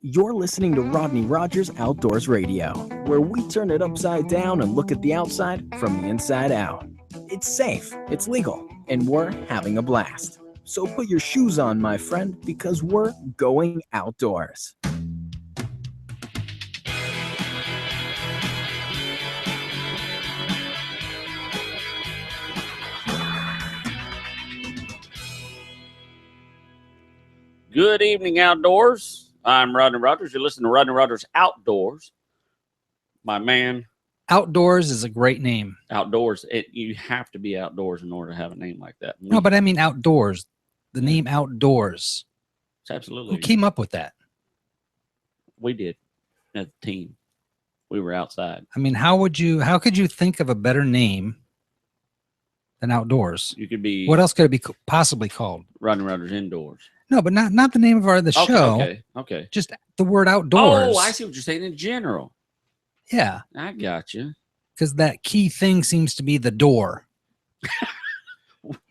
You're listening to Rodney Rogers Outdoors Radio, where we turn it upside down and look at the outside from the inside out. It's safe, it's legal, and we're having a blast. So put your shoes on, my friend, because we're going outdoors. Good evening, outdoors. I'm Rodney Rogers. You're listening to Rodney Rogers Outdoors. My man. Outdoors is a great name. Outdoors. You have to be outdoors in order to have a name like that. No, but I mean outdoors. The name Outdoors. It's absolutely. Who came up with that? We did as a team. We were outside. I mean, how could you think of a better name than Outdoors? You could be. What else could it be possibly called? Rodney Rogers Indoors. No, but not the name of the show. Okay. Just the word outdoors. Oh, I see what you're saying in general. Yeah. I got you. Because that key thing seems to be the door.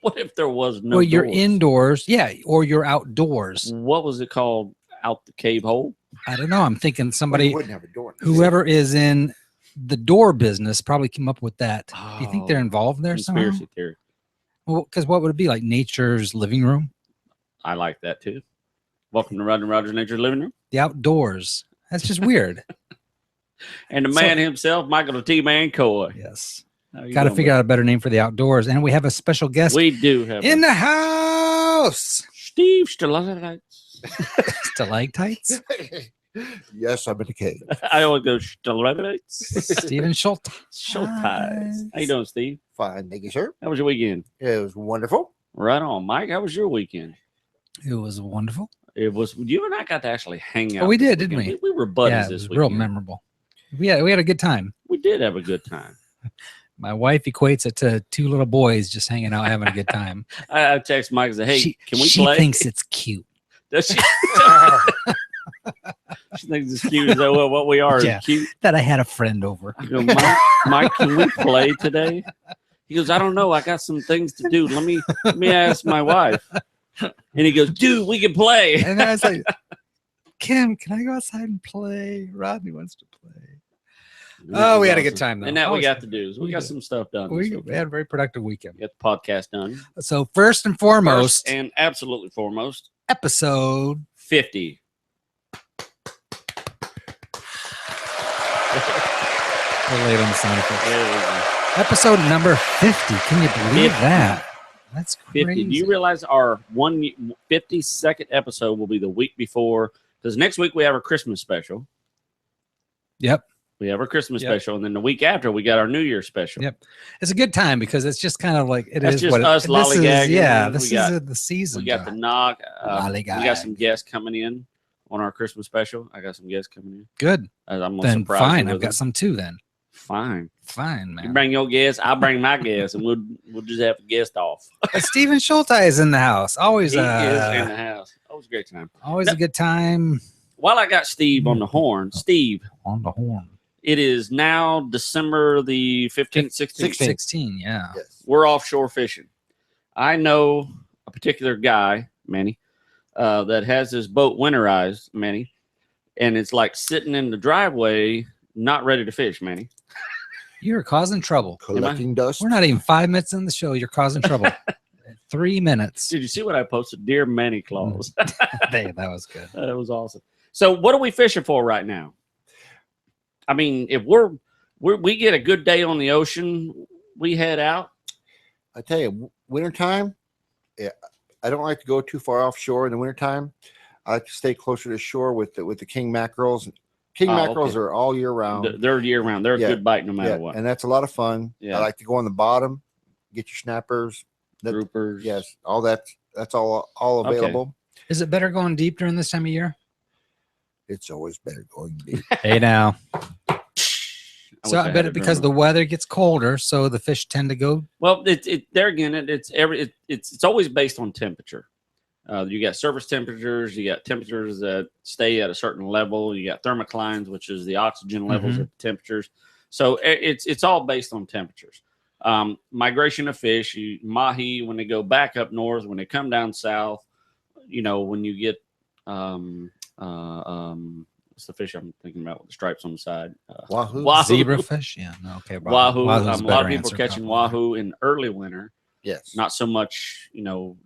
What if there was no Well, you're doors? indoors. Yeah. Or you're outdoors. What was it called? Out the cave hole? I don't know. I'm thinking somebody, wouldn't have a door. whoever is in the door business probably came up with that. Do you think they're Oh, involved there somehow? Conspiracy theory. Well, because what would it be? Like nature's living room? I like that too. Welcome to Rodney Rogers Nature's Living Room. The outdoors. That's just weird. And the man himself, Michael the T-Man Coy. Yes. How you Got to doing, figure out a better name for the outdoors. And we have a special guest We do have in the house. Steve Stalactites. Stalactites. Yes, I'm in the cave. I always go Stalactites. Stephen Schultz. Showtimes. How you doing, Steve? Fine, thank you, sir. How was your weekend? It was wonderful. Right on, Mike. How was your weekend? It was wonderful. It was. You and I got to actually hang out. Oh, we this did, didn't weekend. we? We were buddies Yeah, it this was weekend. real memorable. We had a good time. We did have a good time. My wife equates it to two little boys just hanging out having a good time. I text Mike and said, "Hey, can we she play?" She thinks it's cute. Does she? She thinks it's cute. Is that what we are? Yeah. Is cute. That I had a friend over. I go, Mike, can we play today? He goes, I don't know. I got some things to do. Let me ask my wife. And he goes, dude, we can play. And I was like, Kim, can I go outside and play? Rodney wants to play. Oh, we had a good time, though. And that we Always got good. to do is we We got did. some stuff done. We had a very productive weekend. Get the podcast done. So first and foremost, First and absolutely foremost, episode 50. We're late on the sound effects. There we go. Episode number 50. Can you believe 50. that? That's 50. crazy. Do you realize our 52nd episode will be the week before? Because next week we have our Christmas special. Yep. We have our Christmas Yep. special, and then the week after we got our New Year's special. Yep. It's a good time because it's just kind of like it That's is just what us this is. lollygagging. Yeah, We this got- is the season. We got the knock. We Lollygag. got some guests coming in on our Christmas special. I got some guests coming in. Good. I'm gonna Then surprise fine. you I've with got them. some too. Then Fine. fine, You man. bring your guests, I bring my guests, and we'll just have a guest off. Stephen Schultz is in the house. Always, He is in the house. That was a great time. always No. a good time While I got Steve on the horn, Steve, on the horn. it is now December the 15th, 16th. 16. Yeah. Yes. We're offshore fishing. I know a particular guy, Manny, that has his boat winterized, Manny, and it's like sitting in the driveway, not ready to fish, Manny. You're causing trouble. Collecting dust. We're not even 5 minutes in the show. You're causing trouble. 3 minutes. Did you see what I posted? Dear Manny Claus. That was good. That was awesome. So what are we fishing for right now? I mean, if we get a good day on the ocean, we head out. I tell you, wintertime, I don't like to go too far offshore in the wintertime. I like to stay closer to shore with the king mackerels. King mackerels okay. are all year round. They're year round. They're Yeah. a good bite no matter Yeah, what. and that's a lot of fun. Yeah. I like to go on the bottom, get your snappers. Groupers. Yes, all that's all Okay. available. Is it better going deep during this time of year? It's always better going deep. Hey, now. I So wish I had bet it it because during the weather gets colder, so the fish tend to go. Well, there again, it's always based on temperature. You got surface temperatures, you got temperatures that stay at a certain level, you got thermoclines, which is the oxygen levels Mhm. of temperatures. So it's all based on temperatures. Migration of fish, mahi, when they go back up north, when they come down south, when you get What's the fish I'm thinking about with the stripes on the side? Wahoo. Zebrafish? Yeah. No, okay. Wahoo. Wahoo's A a lot better of people answer, catching probably. wahoo in early winter, Yes. not so much,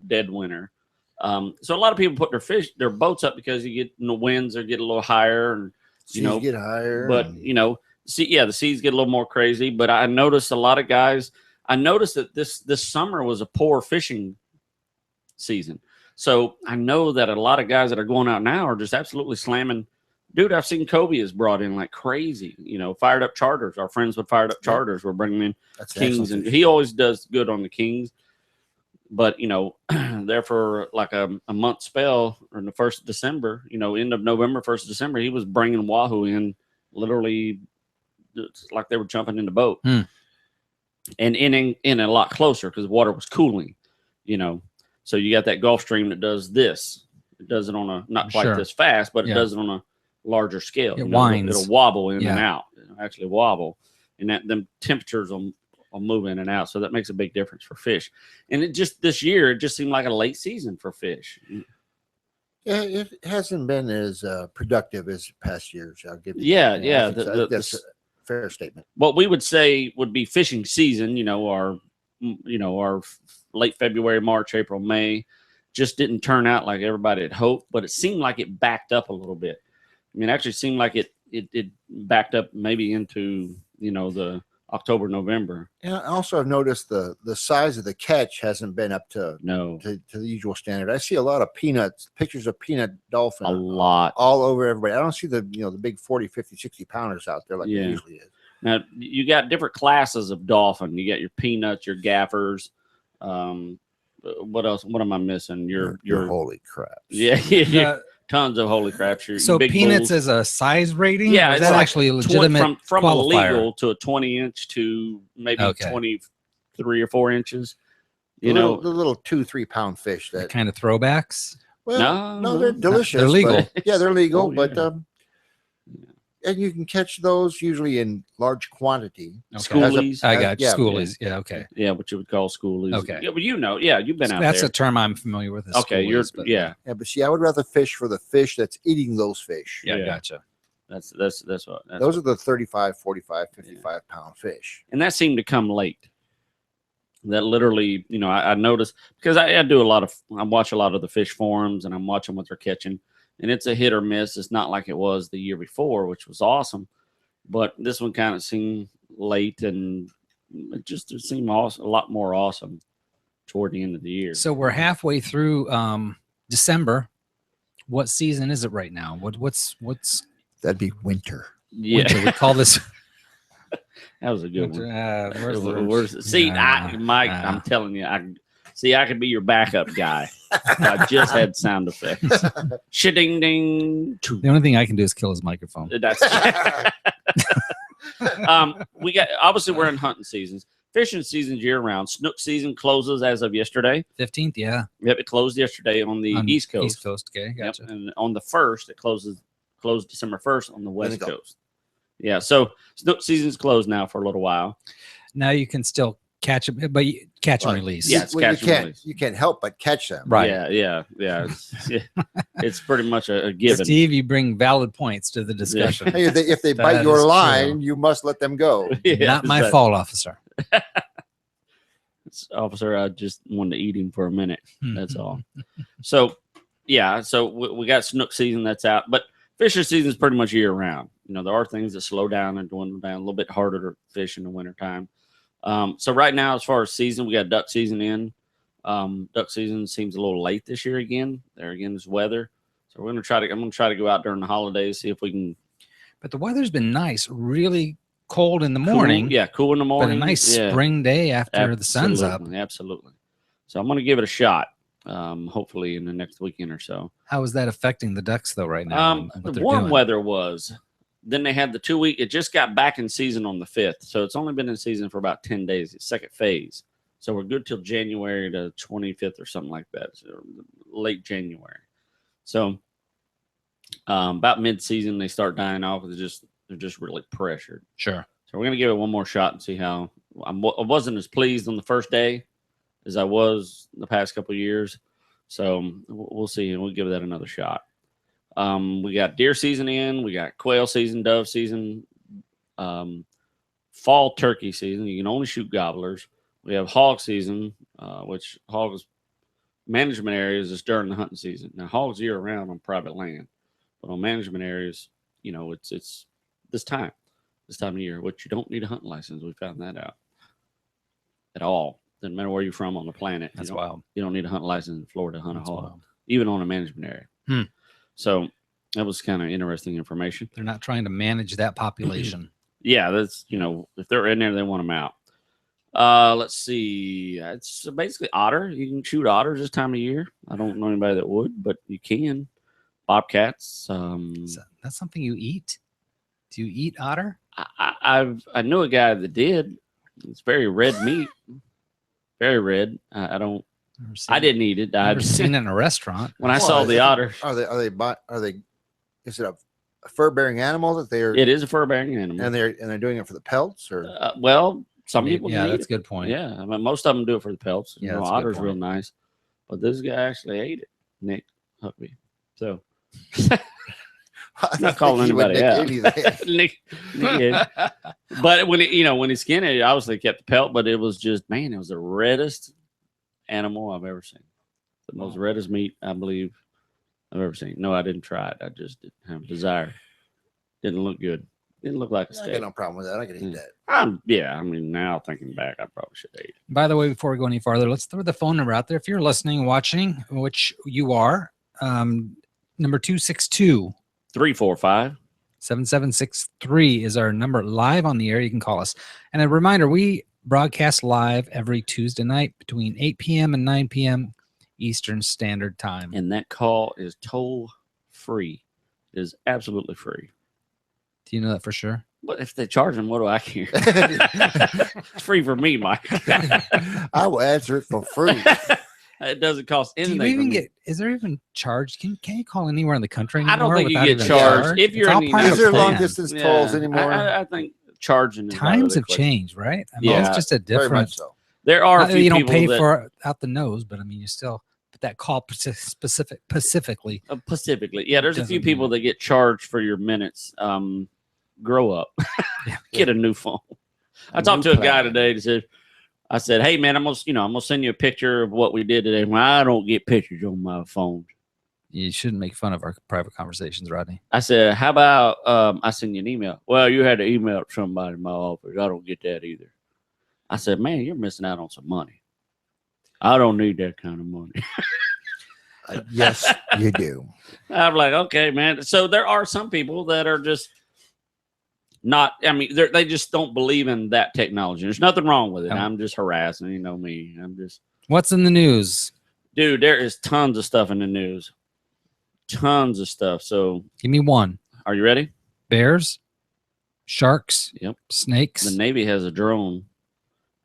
dead winter. So a lot of people put their boats up because you get the winds or get a little higher, and Seas get higher. But the seas get a little more crazy. But I noticed a lot of guys. I noticed that this summer was a poor fishing season. So I know that a lot of guys that are going out now are just absolutely slamming. Dude, I've seen Kobe is brought in like crazy. Fired Up Charters. Our friends with Fired Up Charters were bringing in That's kings, and he always does good on the kings. But there for like a month spell, or in the 1st of December, end of November, 1st of December, he was bringing wahoo in literally like they were jumping in the boat, and in a lot closer because the water was cooling. So you got that Gulf Stream that does this. It does it on a not quite this fast, but it does it on a larger scale. It winds. It'll wobble in and out. It'll actually wobble, and them temperatures will move in and out. So that makes a big difference for fish. And this year, it just seemed like a late season for fish. Yeah, it hasn't been as productive as past years. I'll give you. Yeah. That's a fair statement. What we would say would be fishing season. Our late February, March, April, May, just didn't turn out like everybody had hoped. But it seemed like it backed up a little bit. I mean, it actually seemed like it backed up maybe into the October, November. And also, I've noticed the size of the catch hasn't been up to the usual standard. I see a lot of pictures of peanut dolphin. A lot. All over everybody. I don't see the big 40, 50, 60 pounders out there like there usually is. Now, you got different classes of dolphin. You got your peanuts, your gaffers. What else? What am I missing? Your holy crap. Yeah. Tons of holy craps. So big peanuts bulls. Is a size rating? Yeah, is that like actually a legitimate from a legal qualifier? to a 20-inch to maybe 23 or 4 inches. The little 2-3 pound fish that kind of throwbacks. Well, no, they're delicious. They're legal. Yeah, they're legal, yeah. but and you can catch those usually in large quantity. Okay. Schoolies. I got you. yeah, Schoolies. Yeah. Okay. Yeah, what you would call schoolies. Okay. Yeah, but you've been out That's there. a term I'm familiar with. Is Okay, schoolies, but Yeah, but see, I would rather fish for the fish that's eating those fish. Yeah, Yeah. gotcha. That's what. Those are the 35, 45, 55 pound fish. And that seemed to come late. That literally, I noticed because I watch a lot of the fish forums and I'm watching what they're catching, and it's a hit or miss. It's not like it was the year before, which was awesome, but this one kind of seemed late, and it seemed awesome, a lot more awesome toward the end of the year. So we're halfway through December. What season is it right now? What's That'd be winter. Yeah, winter? We call this. that was a good one. Mike, I'm telling you, I could be your backup guy. I just had sound effects. Shitting ding. The only thing I can do is kill his microphone. That's we got obviously we're in hunting seasons. Fishing season's year round. Snook season closes as of yesterday. 15th, yeah. Yep, it closed yesterday on the East Coast. East Coast, okay, gotcha. Yep. And on the 1st, it closed December 1st on the West Coast. Yeah, so snook season's closed now for a little while. Now you can still catch them, but catch and release. Yeah, you can't help but catch them. Right. Yeah. It's pretty much a given. Steve, you bring valid points to the discussion. Hey, if they bite your line, you must let them go. Not my fault, officer. Officer, I just wanted to eat him for a minute. That's all. So, yeah, we got snook season that's out, but fishing season is pretty much year round. There are things that slow down and dwindle down, a little bit harder to fish in the wintertime. So right now, as far as season, we got duck season in. Duck season seems a little late this year again. There again is weather. So I'm going to try to go out during the holidays, see if we can. But the weather's been nice, really cold in the morning. Cool in the morning. But a nice spring day after the sun's up. Absolutely. So I'm going to give it a shot. Hopefully in the next weekend or so. How is that affecting the ducks though right now? The warm weather was. Then they had the 2 week. It just got back in season on the 5th, so it's only been in season for about 10 days. It's second phase, so we're good till January to 25th or something like that. So late January. So about mid season they start dying off. They're just really pressured. Sure. So we're gonna give it one more shot and see how. I wasn't as pleased on the first day as I was the past couple of years. So we'll see, and we'll give that another shot. We got deer season in. We got quail season, dove season, fall turkey season. You can only shoot gobblers. We have hog season, which hogs management areas is during the hunting season. Now hogs year round on private land, but on management areas, it's this time of year, which you don't need a hunting license. We found that out at all. Doesn't matter where you're from on the planet. That's wild. You don't need a hunting license in Florida to hunt That's a hog, wild. even on a management area. So that was kind of interesting information. They're not trying to manage that population. Yeah, that's if they're in there, they want them out. Let's see. It's basically otter. You can shoot otters this time of year. I don't know anybody that would, but you can. Bobcats. That's something you eat. Do you eat otter? I knew a guy that did. It's very red meat. Very red. I didn't eat it. I've seen it in a restaurant. When I saw the otter. Are they? Is it a fur-bearing animal that they're? It is a fur-bearing animal, and they're doing it for the pelts, or well, some people. Yeah, that's a good point. Yeah, I mean, most of them do it for the pelts. Yeah, otter's real nice, but this guy actually ate it. Nick Huckabee. So I'm not calling anybody out. Nick did. But when he skinned it, he obviously kept the pelt, but it was just, man, it was the reddest animal I've ever seen. The most reddest meat, I believe, I've ever seen. No, I didn't try it. I just didn't have a desire. Didn't look good. Didn't look like a steak. I got no problem with that. I can eat that. Yeah, I mean, now thinking back, I probably should have ate it. By the way, before we go any farther, let's throw the phone number out there. If you're listening, watching, which you are, number 262-345-7763 is our number live on the air. You can call us. And a reminder, we broadcast live every Tuesday night between 8 p.m. and 9 p.m. Eastern Standard Time. And that call is toll free. It is absolutely free. Do you know that for sure? But if they charge them, what do I care? It's free for me, Mike. I will answer it for free. It doesn't cost anything. Do you even is there even charged? Can you call anywhere in the country anymore? I don't think you get even charged. If you're in Is there long distance tolls anymore? I think charging times have changed, right? I mean, it's just a very much difference. so. There are a few you don't people pay that, for it out the nose, but I mean, you still but that call specifically. Yeah, there's a few people that get charged for your minutes. Grow up, get a new phone. I talked to a guy today that said, I said, hey man, I'm gonna send you a picture of what we did today. Well, I don't get pictures on my phone. You shouldn't make fun of our private conversations, Rodney. I said, how about I send you an email? Well, you had to email it to somebody in my office. I don't get that either. I said, man, you're missing out on some money. I don't need that kind of money. Yes, you do. I'm like, okay, man. So there are some people that are just not, I mean, they just don't believe in that technology. There's nothing wrong with it. I'm just harassing, you know me. What's in the news? Dude, there is tons of stuff in the news. Tons of stuff. So give me one. Are you ready? Bears, sharks, yep, snakes. The Navy has a drone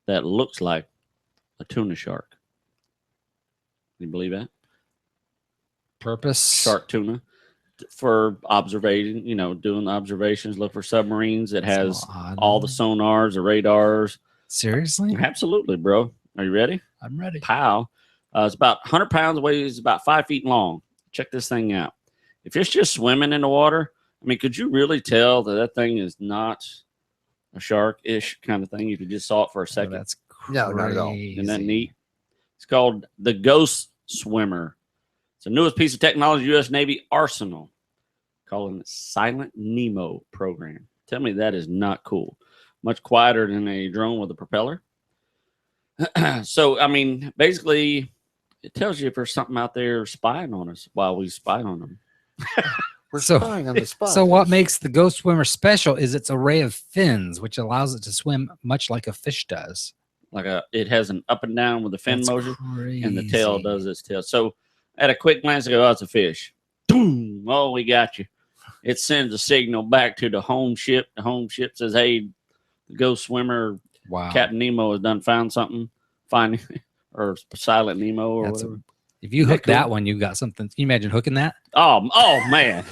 that looks like a tuna shark. Can you believe that? Purpose? Shark tuna. For observation, doing the observations, look for submarines. It has all the sonars, the radars. Seriously? Absolutely, bro. Are you ready? I'm ready. Pow. It's about 100 pounds, weighs about 5 feet long. Check this thing out. If it's just swimming in the water, I mean, could you really tell that thing is not a shark-ish kind of thing? You could just saw it for a second. That's crazy. No, not at all. Isn't that neat? It's called the Ghost Swimmer. It's the newest piece of technology, U.S. Navy arsenal, calling it Silent Nemo program. Tell me that is not cool. Much quieter than a drone with a propeller. So, I mean, basically, it tells you if there's something out there spying on us while we spy on them. We're spying on the spy. So what makes the Ghost Swimmer special is its array of fins, which allows it to swim much like a fish does. It has an up and down with the fin motion, crazy. And the tail does its tail. So, at a quick glance, I go, oh, it's a fish. Boom! Oh, we got you. It sends a signal back to the home ship. The home ship says, hey, the Ghost Swimmer, Captain Nemo has done found something. Finding or Silent Nemo or whatever. If you hook that one, you got something. Can you imagine hooking that? Oh man.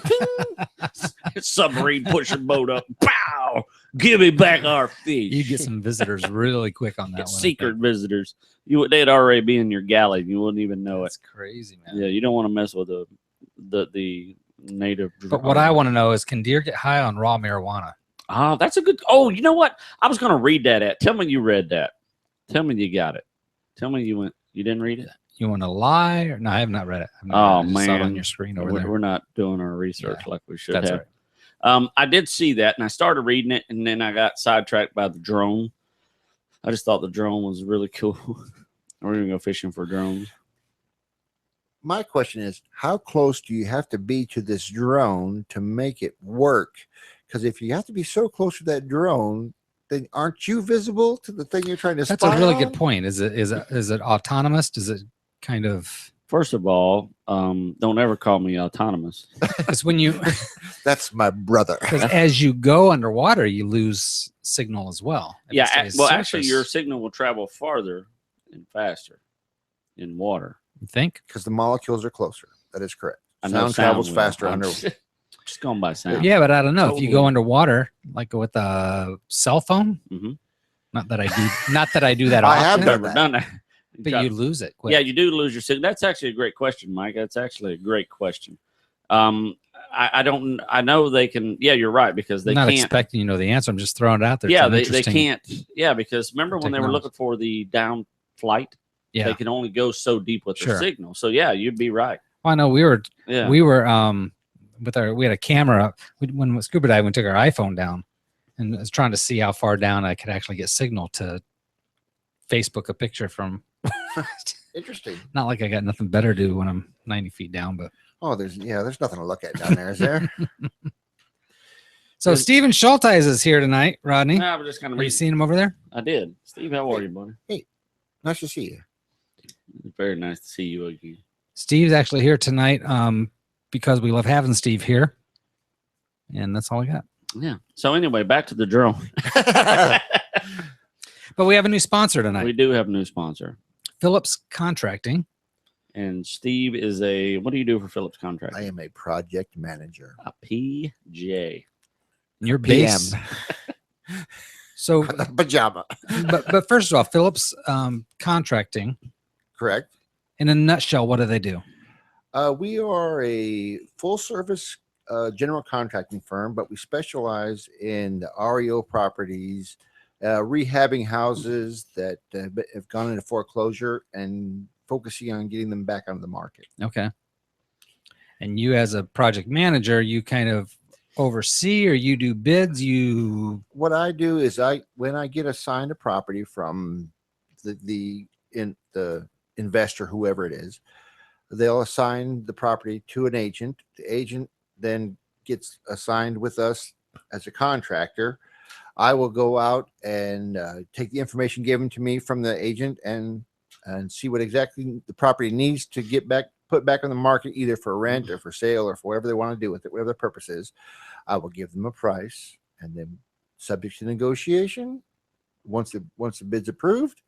Submarine push your boat up. Pow! Give me back our fish. You get some visitors really quick on that one. Secret visitors. They'd already be in your galley. You wouldn't even know That's crazy, man. Yeah, you don't want to mess with the native. But what I want to know is, can deer get high on raw marijuana? Oh, that's a good. Oh, you know what? I was going to read that. Tell me you read that. Tell me you got it. Tell me you didn't read it. You want to lie? Or no, I have not read it. Oh, I just saw it man. on your screen over there. We're not doing our research like we should That's have. right. I did see that, and I started reading it, and then I got sidetracked by the drone. I just thought the drone was really cool. We're going to go fishing for drones. My question is, how close do you have to be to this drone to make it work? Because if you have to be so close to that drone, then aren't you visible to the thing you're trying to That's spy a really on? good point. Is it autonomous? Does it kind of? First of all, don't ever call me autonomous. Because when you, That's my brother. because as you go underwater, you lose signal as well. If it Yeah, stays well, actually, surface. your signal will travel farther and faster in water. You think? Because the molecules are closer. That is correct. I know Sound travels will. faster I'm under. just going by sound. Yeah, but I don't know. If you go Totally. underwater, like with a cell phone, Mhm. not that I do, not that I do that I often, have Never done that. but you lose it quick. Yeah, you do lose your signal. That's actually a great question, Mike. That's actually a great question. I don't. I know they can. Yeah, you're right because they I'm not can't. expecting you to know the answer. I'm just throwing it out there. It's Yeah, an they interesting- can't. Yeah, because remember when they were technology. looking for the down flight, Yeah, they can only go so deep with Sure. the signal. So yeah, you'd be right. well, I know we were Yeah, we had a camera when we scuba diving. We took our iPhone down and was trying to see how far down I could actually get signal to Facebook a picture from. Interesting. Not like I got nothing better to do when I'm 90 feet down, but Oh, there's nothing to look at down there, is there? so Stephen Schulteis is here tonight. Rodney, I was just kind of have you reading. seen him over there? I did. Steve, how are you, buddy? Nice to see you. Very nice to see you again. Steve's actually here tonight because we love having Steve here, and that's all I got. Yeah. So anyway, back to the drone. But we have a new sponsor tonight, We do have a new sponsor, Phillips Contracting. and Steve is a. What do you do for Phillips Contract? I am a project manager. A PJ. Your base. So, Pajama. but first of all, Phillips Contracting. Correct. In a nutshell, what do they do? We are a full service general contracting firm, but we specialize in the REO properties, rehabbing houses that have gone into foreclosure and focusing on getting them back on the market. Okay. And you, as a project manager, you kind of oversee, or you do bids. You What I do is when I get assigned a property from the investor, whoever it is, they'll assign the property to an agent. The agent then gets assigned with us as a contractor. I will go out and take the information given to me from the agent and see what exactly the property needs to put back on the market, either for rent or for sale or for whatever they want to do with it, whatever the purpose is. I will give them a price, and then subject to negotiation, once the bid's approved,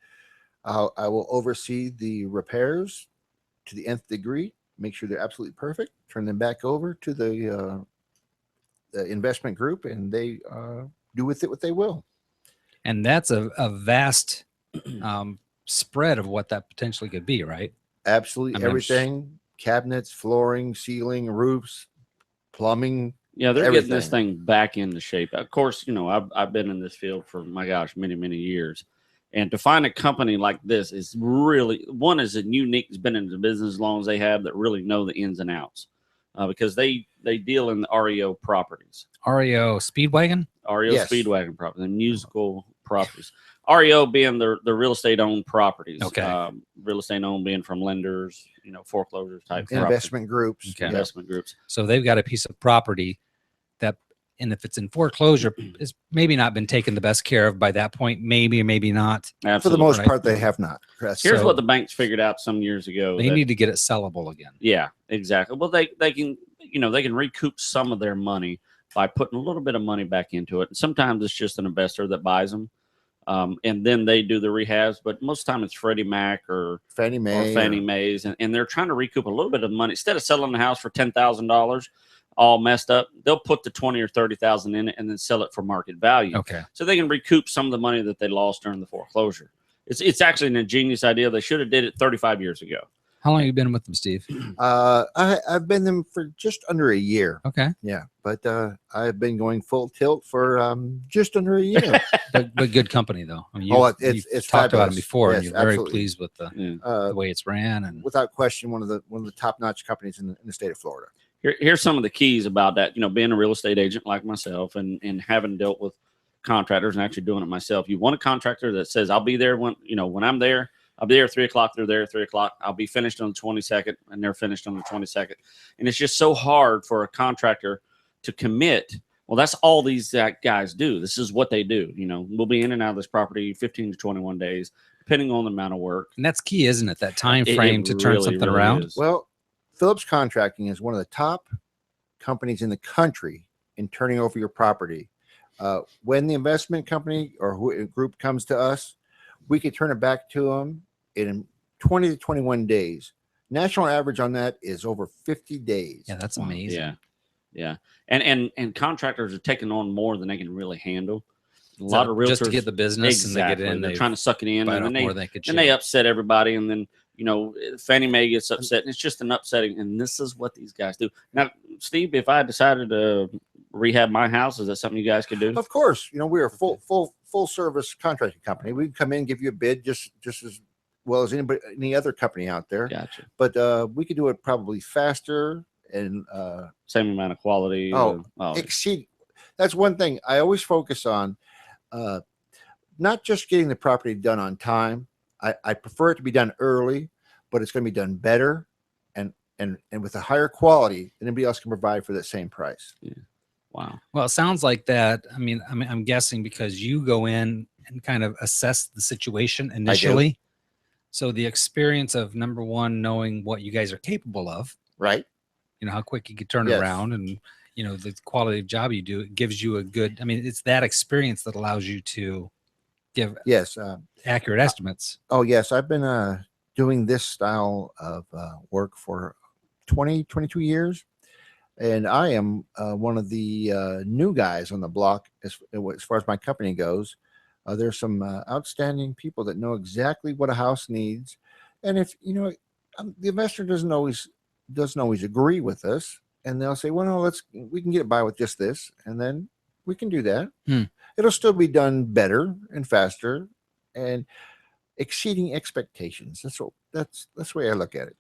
I will oversee the repairs to the nth degree, make sure they're absolutely perfect, turn them back over to the investment group, and they do with it what they will. and that's a vast spread of what that potentially could be, right? Absolutely I mean, everything: cabinets, flooring, ceiling, roofs, plumbing. Yeah, they're getting this Everything. thing back into shape. Of course, I've been in this field for my gosh, many, many years. And to find a company like this is really one is unique, has been in the business as long as they have, that really know the ins and outs, because they deal in the REO properties, REO Speedwagon. REO Yes. Speedwagon properties, and musical properties. REO being the real estate owned properties. Okay. Real estate owned being from lenders, foreclosure type Okay. properties, Investment groups. Okay. investment groups. So they've got a piece of property that, and if it's in foreclosure, it's maybe not been taken the best care of by that point. Maybe or maybe not. For Absolutely. the most right. part, they have not. Chris. Here's So- what the banks figured out some years ago. They that- need to get it sellable again. Yeah, exactly. Well, they can they can recoup some of their money by putting a little bit of money back into it. And sometimes it's just an investor that buys them, and then they do the rehabs. But most of the time it's Freddie Mac or Fannie Mae. Fannie Mae's, and they're trying to recoup a little bit of money instead of selling the house for $10,000 all messed up. They'll put the 20 or 30,000 in it and then sell it for market value, Okay. so they can recoup some of the money that they lost during the foreclosure. It's actually an ingenious idea. They should have did it 35 years ago. How long have you been with them, Steve? I've been them for just under a year. Okay. Yeah, but I've been going full tilt for just under a year. But good company, though. I mean, It's talked about them fabulous. before, and Yes, you're very absolutely. pleased with the way it's ran. And Without question, one of the top-notch companies in the state of Florida. Here's some of the keys about that. Being a real estate agent like myself and having dealt with contractors and actually doing it myself. You want a contractor that says, I'll be there when I'm there. I'll be there at 3 o'clock. They're there at 3 o'clock. I'll be finished on the 22nd, and they're finished on the 22nd. And it's just so hard for a contractor to commit. Well, that's all these guys do. This is what they do. We'll be in and out of this property 15 to 21 days, depending on the amount of work. And that's key, isn't it? That time frame to turn really, something really around. is. Well, Phillips Contracting is one of the top companies in the country in turning over your property. When the investment company or group comes to us, we can turn it back to them in 20 to 21 days. National average on that is over 50 days. Yeah, that's amazing. Yeah. And contractors are taking on more than they can really handle. A lot of realtors just to get the business, exactly. And they get in. They're trying to suck it in, and then they they upset everybody, and then Fannie Mae gets upset, and it's just an upsetting. And this is what these guys do. Now, Steve, if I decided to rehab my house, is that something you guys could do? Of course, we're a full service contracting company. We can come in, give you a bid just as well as any other company out there. Gotcha. But we could do it probably faster and same amount of quality. Exceed. That's one thing I always focus on. Not just getting the property done on time. I prefer it to be done early, but it's going to be done better and with a higher quality than anybody else can provide for that same price. Yeah. Wow. Well, it sounds like that. I mean, I'm guessing because you go in and kind of assess the situation initially. So the experience of, number one, knowing what you guys are capable of, right? How quick you can turn it around, and the quality of job you do, it gives you a good. I mean, it's that experience that allows you to give accurate estimates. Oh yes, I've been doing this style of work for 22 years. And I am one of the new guys on the block as far as my company goes. There's some outstanding people that know exactly what a house needs. And if, the investor doesn't always agree with us, and they'll say, well, no, we can get by with just this. And then we can do that. It'll still be done better and faster and exceeding expectations. That's the way I look at it.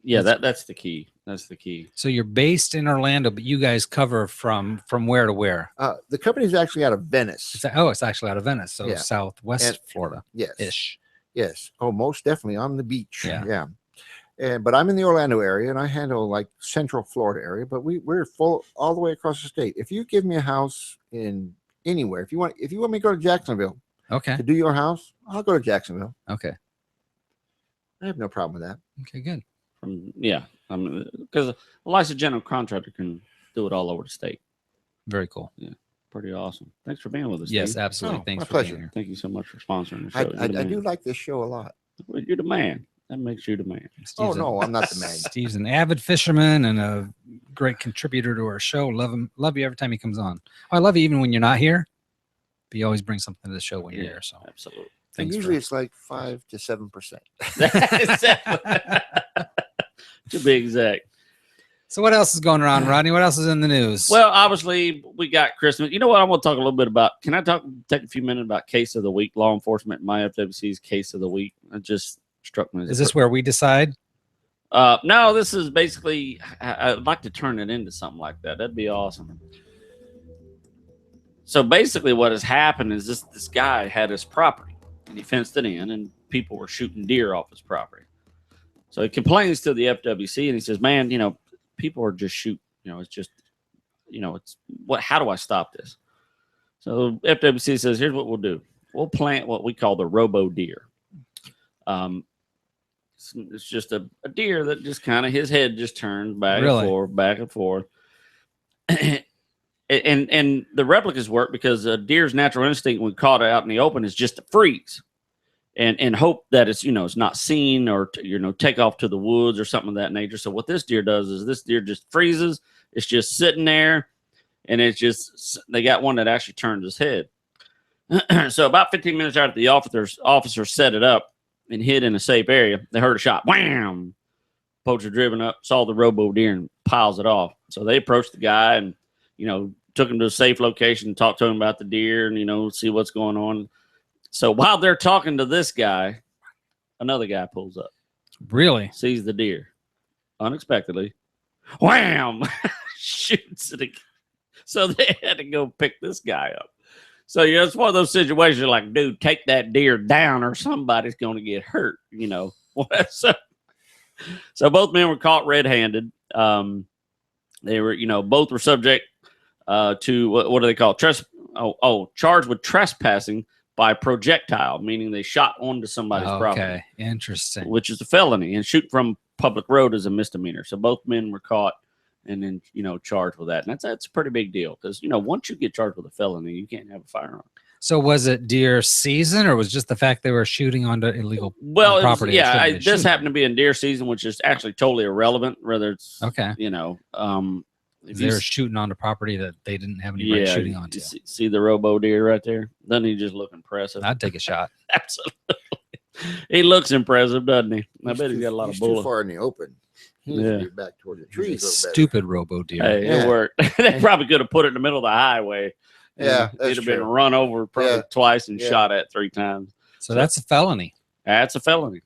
Yeah, that's the key. That's the key. So you're based in Orlando, but you guys cover from where to where? The company is actually out of Venice. It's actually out of Venice, so Southwest Florida. Yes. Yes. Oh, most definitely on the beach. Yeah. But I'm in the Orlando area, and I handle like Central Florida area. But we're full all the way across the state. If you give me a house in anywhere, if you want me to go to Jacksonville, to do your house, I'll go to Jacksonville. Okay. I have no problem with that. Okay, good. Because a licensed general contractor can do it all over the state. Very cool. Yeah, pretty awesome. Thanks for being with us. Yes, Steve. absolutely. Thanks my for pleasure. being here. Thank you so much for sponsoring the show. I do like this show a lot. Well, you're the man. That makes you the man. I'm not the man. Steve's an avid fisherman and a great contributor to our show. Love you every time he comes on. I love you even when you're not here. But you always bring something to the show when you're here. So absolutely. And usually it's like 5 to 7%. To be exact. So what else is going around, Rodney? What else is in the news? Well, obviously we got Christmas. You know what? I want to talk a little bit about. Can I take a few minutes about case of the week? Law enforcement, my FWC's case of the week. It just struck me. Is this where we decide? No, this is basically. I'd like to turn it into something like that. That'd be awesome. So basically, what has happened is this guy had his property and he fenced it in, and people were shooting deer off his property. So he complains to the FWC and he says, man, people are just shooting, it's just, it's what, how do I stop this? So FWC says, here's what we'll do. We'll plant what we call the robo deer. It's just a deer that just kind of, his head just turns back and forth. And the replicas work because a deer's natural instinct when caught out in the open is just to freeze. And hope that it's, it's not seen or, take off to the woods or something of that nature. So what this deer does is this deer just freezes. It's just sitting there, and it's just, they got one that actually turns his head. So about 15 minutes after the officer set it up and hid in a safe area, they heard a shot. Wham! poacher driven up, saw the robo deer and piles it off. So they approached the guy and, you know, took him to a safe location, talked to him about the deer and, you know, see what's going on. So while they're talking to this guy, another guy pulls up. Really? Sees the deer unexpectedly. Wham! Shoots it again. So they had to go pick this guy up. So, you know, it's one of those situations like, dude, take that deer down or somebody's going to get hurt, you know. So both men were caught red-handed. They were, you know, both were subject to what do they call it? Charged with trespassing by projectile, meaning they shot onto somebody's property. Okay, interesting. Which is a felony, and shooting from public road is a misdemeanor. So both men were caught and then, you know, charged with that. And that's a pretty big deal because, you know, once you get charged with a felony, you can't have a firearm. So was it deer season, or was just the fact they were shooting onto illegal property? This happened to be in deer season, which is actually totally irrelevant. Whether it's you know, if they were shooting onto property that they didn't have any right shooting onto. See the robo deer right there? Doesn't he just look impressive? I'd take a shot. Absolutely, he looks impressive, doesn't he? I bet he's got a lot of bullets. Too far in the open. He needs to be back toward the trees. Stupid robo deer. Hey, it worked. They probably could have put it in the middle of the highway. Yeah, it'd have been run over probably twice and shot at 3 times. So that's a felony. That's a felony.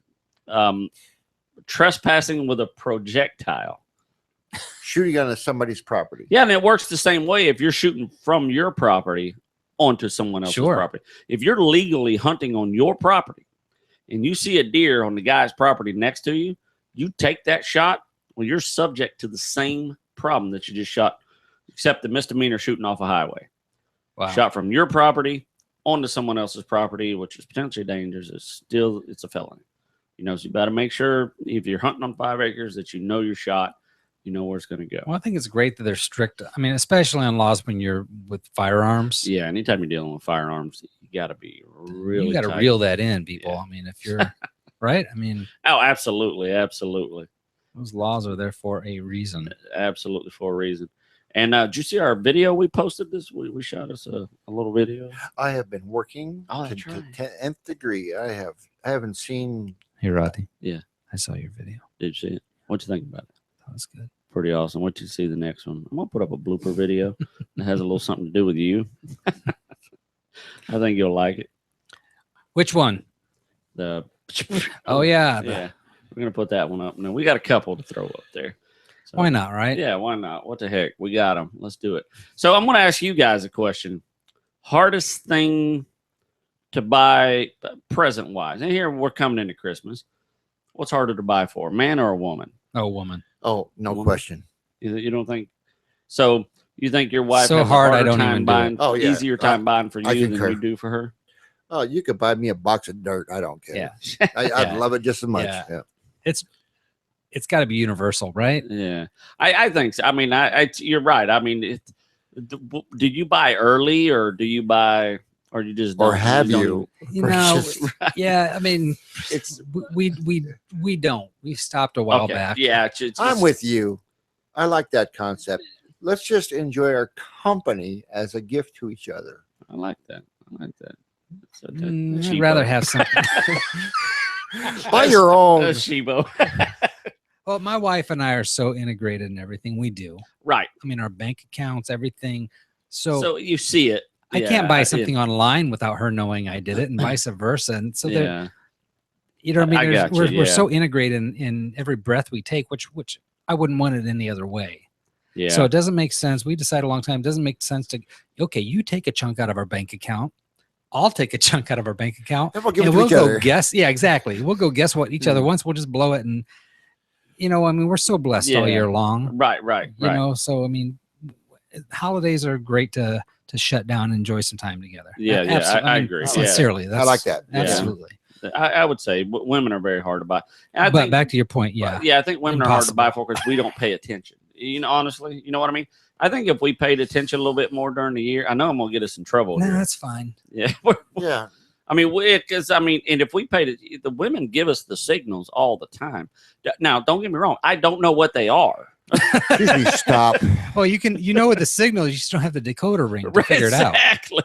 Trespassing with a projectile. Shooting onto somebody's property. Yeah, and it works the same way if you're shooting from your property onto someone else's property. If you're legally hunting on your property and you see a deer on the guy's property next to you, you take that shot, well, you're subject to the same problem that you just shot, except the misdemeanor shooting off a highway. Wow. Shot from your property onto someone else's property, which is potentially dangerous. It's a felony. You know, so you got to make sure if you're hunting on 5 acres that you know your shot, you know where it's going to go. Well, I think it's great that they're strict. I mean, especially on laws when you're with firearms. Yeah, anytime you're dealing with firearms, you got to be really. You got to reel that in, people. Yeah. I mean, if you're right, I mean. Oh, absolutely, absolutely. Those laws are there for a reason. Absolutely for a reason. And did you see our video we posted this week? We shot us a little video. I have been working to the 10th degree. I haven't seen. Hey, Rodney. Yeah. I saw your video. Did you see it? What'd you think about it? That was good. Pretty awesome. Wait till you see the next one. I'm going to put up a blooper video that has a little something to do with you. I think you'll like it. Which one? Yeah. We're going to put that one up. Now, we got a couple to throw up there. So, why not, right? Yeah, why not? What the heck? We got them. Let's do it. So I'm going to ask you guys a question. Hardest thing to buy present-wise. And here we're coming into Christmas. What's harder to buy for, a man or a woman? Oh, woman. Oh, no question. You don't think? So you think your wife so has hard? a I don't time even buying, do it. easier time buying for you than you do for her? Oh, you could buy me a box of dirt. I don't care. Yeah, I'd love it just as much. Yeah. It's got to be universal, right? Yeah, I think so. I mean, you're right. I mean, did you buy early or do you buy? Or you just or have you? You know, yeah. I mean, it's we don't. We stopped a while back. Yeah, I'm with you. I like that concept. Let's just enjoy our company as a gift to each other. I like that. I'd rather have something. Buy your own. Shibo. Well, my wife and I are so integrated in everything we do. Right. I mean, our bank accounts, everything. So you see it. I can't buy something online without her knowing I did it, and vice versa. And so you know what I mean? We're so integrated in every breath we take, which I wouldn't want it any other way. Yeah. So it doesn't make sense. We decided a long time, it doesn't make sense to, okay, you take a chunk out of our bank account. I'll take a chunk out of our bank account. And we'll go guess. Yeah, exactly. We'll go guess what each other wants. We'll just blow it. And, you know, I mean, we're so blessed all year long. Right. You know, so, I mean, holidays are great to shut down and enjoy some time together. Yeah, I agree. Sincerely. I like that. Absolutely. I would say women are very hard to buy. But back to your point, I think women are hard to buy for because we don't pay attention. You know, honestly, you know what I mean? I think if we paid attention a little bit more during the year, I know I'm going to get us in trouble. No, that's fine. Yeah. Yeah. I mean, and if we paid it, the women give us the signals all the time. Now, don't get me wrong. I don't know what they are. Stop. Well, you know what the signal is, you just don't have the decoder ring to figure it out. Exactly.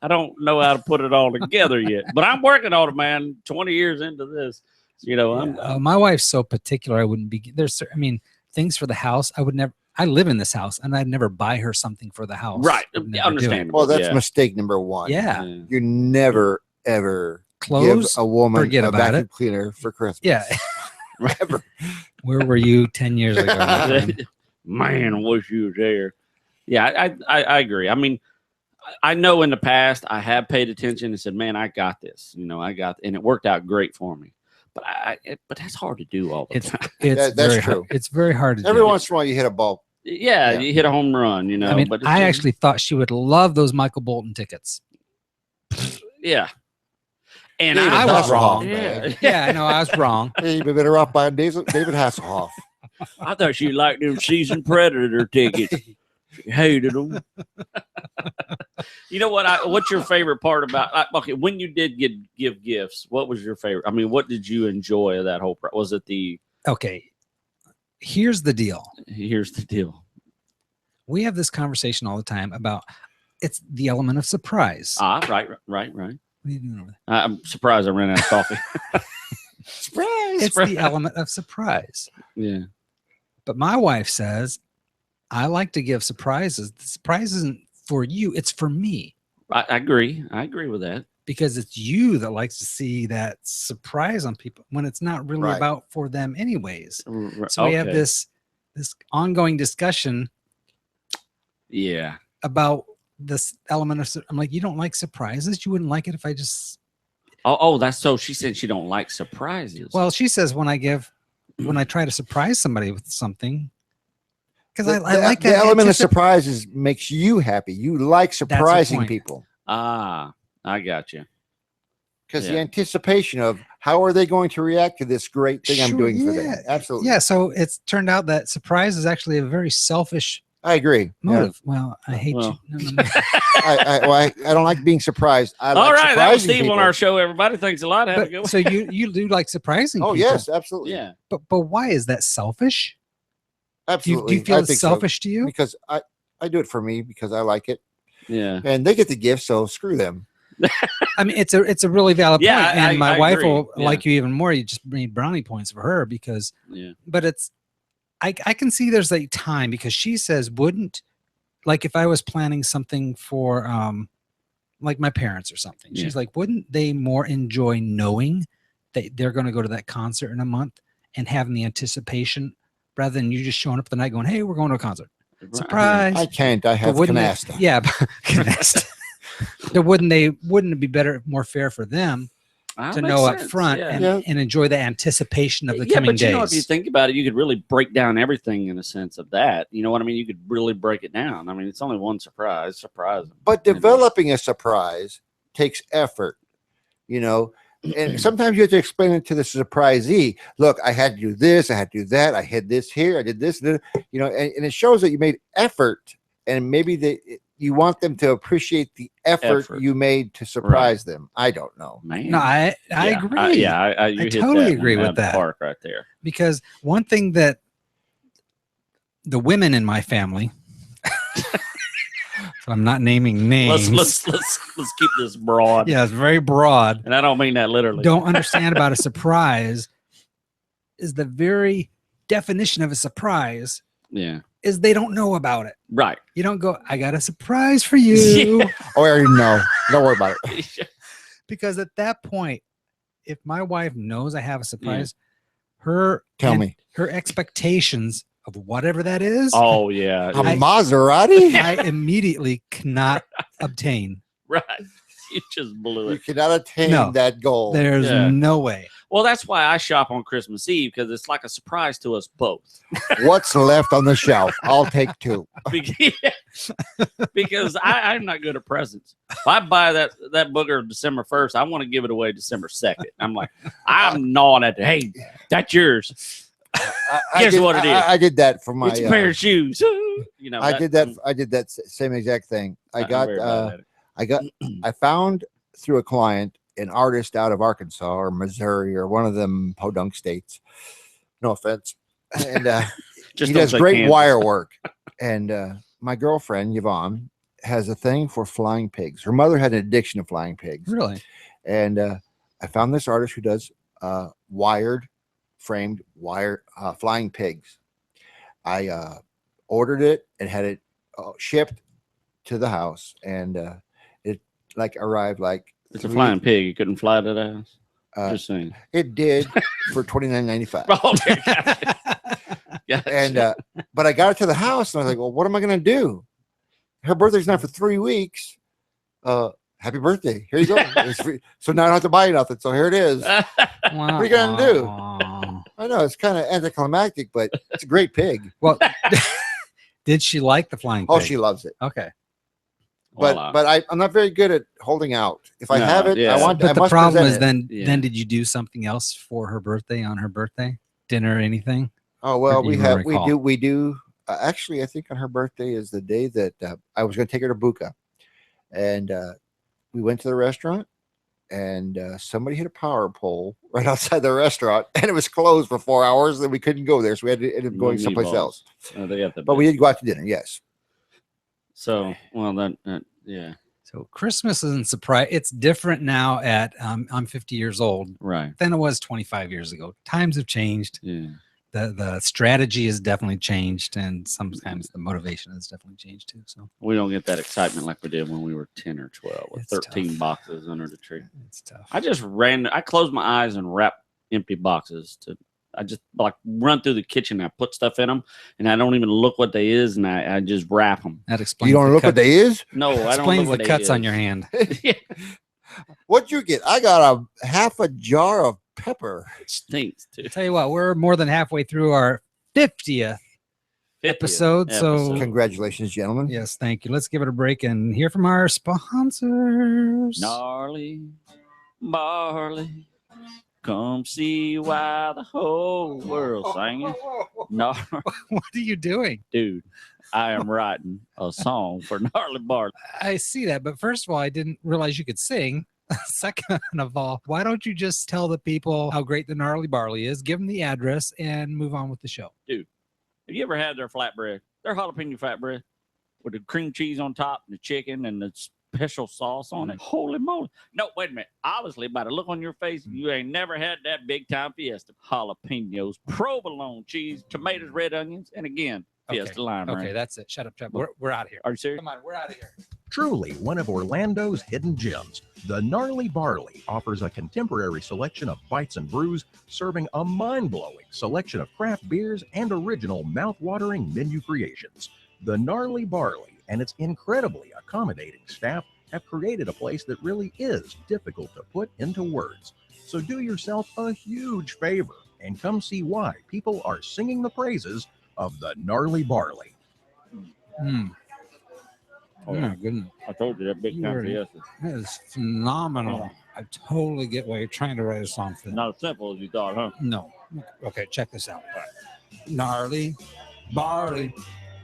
I don't know how to put it all together yet, but I'm working on it, man. 20 years into this. You know, my wife's so particular. I wouldn't be I mean, things for the house. I would never. I live in this house, and I'd never buy her something for the house. right. Would never do it. Understandable. Well, that's yeah. mistake number one. Yeah. You never ever Clothes. give a woman forget a about vacuum it. cleaner for Christmas. Yeah. Ever. Where were you 10 years ago? my friend? Man, I wish you was there. Yeah, I agree. I mean, I know in the past I have paid attention and said, "Man, I got this." You know, and it worked out great for me. But but that's hard to do all the time. It's That's very true. Hard. It's very hard to Every do. once in a while, you hit a ball. Yeah, Yeah. you hit a home run. You know, I mean, but it's I just- actually thought she would love those Michael Bolton tickets. yeah. And David I was Hasselhoff, wrong. man. Yeah, I know I was wrong. Hey, you'd be better off buying David Hasselhoff. I thought she liked them season predator tickets. She hated them. You know what? What's your favorite part about? Okay, when you did give gifts, what was your favorite? I mean, what did you enjoy of that whole? Was it the? Okay, here's the deal. Here's the deal. We have this conversation all the time about it's the element of surprise. Right. What are you doing over there? I'm surprised I ran out of coffee. Surprise! It's the element of surprise. Yeah. But my wife says, I like to give surprises. The surprise isn't for you, it's for me. I agree. I agree with that. Because it's you that likes to see that surprise on people when it's not really Right. about for them anyways. So we have Okay. this ongoing discussion Yeah. about this element of I'm like, you don't like surprises? You wouldn't like it if I just Oh, that's so. She said she don't like surprises. well, she says when I try to surprise somebody with something, because I The- like the that element of antici- surprises makes you happy. You like surprising point. people I got you. because the Yeah. anticipation of how are they going to react to this great thing I'm Sure, doing for them. yeah. Absolutely. Yeah, so it's turned out that surprise is actually a very selfish I agree. Yeah. motive. Well, I hate Well. you. No. I don't like being surprised. I like All right, that was surprising Steve on people. our show. Everybody, thanks a lot. Have a good But, one. so you do like surprising Oh people. yes, absolutely. Yeah. But why is that selfish? Do Absolutely. you feel I it's think so. selfish to you? Because I do it for me because I like it, Yeah. and they get the gift, so screw them. I mean, it's a really valid Yeah, point, and my I wife agree. will Yeah. like you even more. You just need brownie points for her because, Yeah. but I can see there's a time because she says wouldn't like if I was planning something for like my parents or something. Yeah. She's like, wouldn't they more enjoy knowing that they're going to go to that concert in a month and having the anticipation rather than you just showing up the night going, hey, we're going to a concert. Surprise. I can't. I But have wouldn't canasta. it, yeah, canasta. But wouldn't it be better, more fair for them to know up front Yeah. and, Yeah. and enjoy the anticipation of the Yeah, coming but you days? know, if you think about it, you could really break down everything in a sense of that. You know what I mean? You could really break it down. I mean, it's only one surprise. But You know. developing a surprise takes effort, and sometimes you have to explain it to the surprisee. Look, I had to do this, I had to do that, I had this here, I did this, and it shows that you made effort, and maybe you want them to appreciate the effort you made to surprise them. I don't know. Man. No, I Yeah, agree. You hit totally that agree one with out of the that. Park right there. Because one thing that the women in my family, so I'm not naming names. Let's keep this broad. Yeah, it's very broad. And I don't mean that literally. Don't understand about a surprise is the very definition of a surprise Yeah. is they don't know about it. Right. You don't go, I got a surprise for you. Oh, I already know. Don't worry about it. Because at that point, if my wife knows I have a surprise, her expectations of whatever that is, Oh yeah. A I- Maserati? I immediately cannot obtain. Right. You just blew You it. cannot attain No. that goal. There's Yeah. no way. Well, that's why I shop on Christmas Eve because it's like a surprise to us both. What's left on the shelf? I'll take two. Because I'm not good at presents. If I buy that booger December 1st, I want to give it away December 2nd. I'm like, I'm gnawing at it. Hey, that's yours. Guess what it is? I did that for my. It's a pair of shoes. You know, I did that. I did that same exact thing. I found through a client an artist out of Arkansas or Missouri or one of them podunk states. No offense. And he does great wire work. And my girlfriend Yvonne has a thing for flying pigs. Her mother had an addiction to flying pigs. Really? And I found this artist who does wired, framed wire flying pigs. I ordered it and had it shipped to the house, and it like arrived like It's a flying pig. You couldn't fly to the house. Just saying. It did for $29.95. Okay, gotcha. And but I got it to the house, and I was like, well, what am I going to do? Her birthday's not for 3 weeks. Happy birthday. Here you go. It's free. So now I don't have to buy nothing. So here it is. What are you going to do? I know it's kind of anticlimactic, but it's a great pig. Well, did she like the flying pig? Oh, she loves it. Okay. But I'm not very good at holding out. If I have it, I want. But I the must problem is present then did you do something else for her birthday on her birthday? Dinner or anything? Oh well, Or do you recall? we do. Actually, I think on her birthday is the day that I was going to take her to Buca, and we went to the restaurant, and somebody hit a power pole right outside the restaurant, and it was closed for 4 hours, and we couldn't go there, so we had to end up going someplace else. They got the But we did go out to dinner. Yes. So well that yeah. So Christmas isn't surprise. It's different now at I'm 50 years old Right. than it was 25 years ago. Times have changed. Yeah. The strategy has definitely changed, and sometimes the motivation has definitely changed too. So We don't get that excitement like we did when we were 10 or 12 with It's 13 tough. boxes under the tree. it's tough. I closed my eyes and wrapped empty boxes I just like run through the kitchen. I put stuff in them and I don't even look what they is. And I just wrap them. That explains. You don't the look cut- what they is? No, I don't explains look what the they cuts on is. your hand. Yeah, What'd you get? I got a half a jar of pepper. it stinks too. Tell you what, we're more than halfway through our 50th 50th episode. So Congratulations, gentlemen. yes, thank you. Let's give it a break and hear from our sponsors. Gnarly barley, come see why the whole world's singing. No, What are you doing? dude, I am writing a song for Gnarly Barley. I see that, but first of all, I didn't realize you could sing. Second of all, why don't you just tell the people how great the Gnarly Barley is, give them the address, and move on with the show? Have you ever had their flatbread? Their jalapeno flatbread with the cream cheese on top and the chicken and the special sauce on it. Holy moly. No, wait a minute. Obviously, by the look on your face, you ain't never had that big time fiesta. Jalapenos, provolone cheese, tomatoes, red onions, and again, fiesta lime. Okay, Right? that's it. Shut up, Chubb. We're out of here. Are you serious? Come on, we're out of here. Truly one of Orlando's hidden gems, the Gnarly Barley offers a contemporary selection of bites and brews, serving a mind-blowing selection of craft beers and original mouth-watering menu creations. The Gnarly Barley and its incredibly accommodating staff have created a place that really is difficult to put into words. So do yourself a huge favor and come see why people are singing the praises of the Gnarly Barley. Oh my goodness, I told you that big time You're- fiesta. that is phenomenal. I totally get why you're trying to write a song for that. Not as simple as you thought, huh? No. Okay, check this out. Gnarly Barley,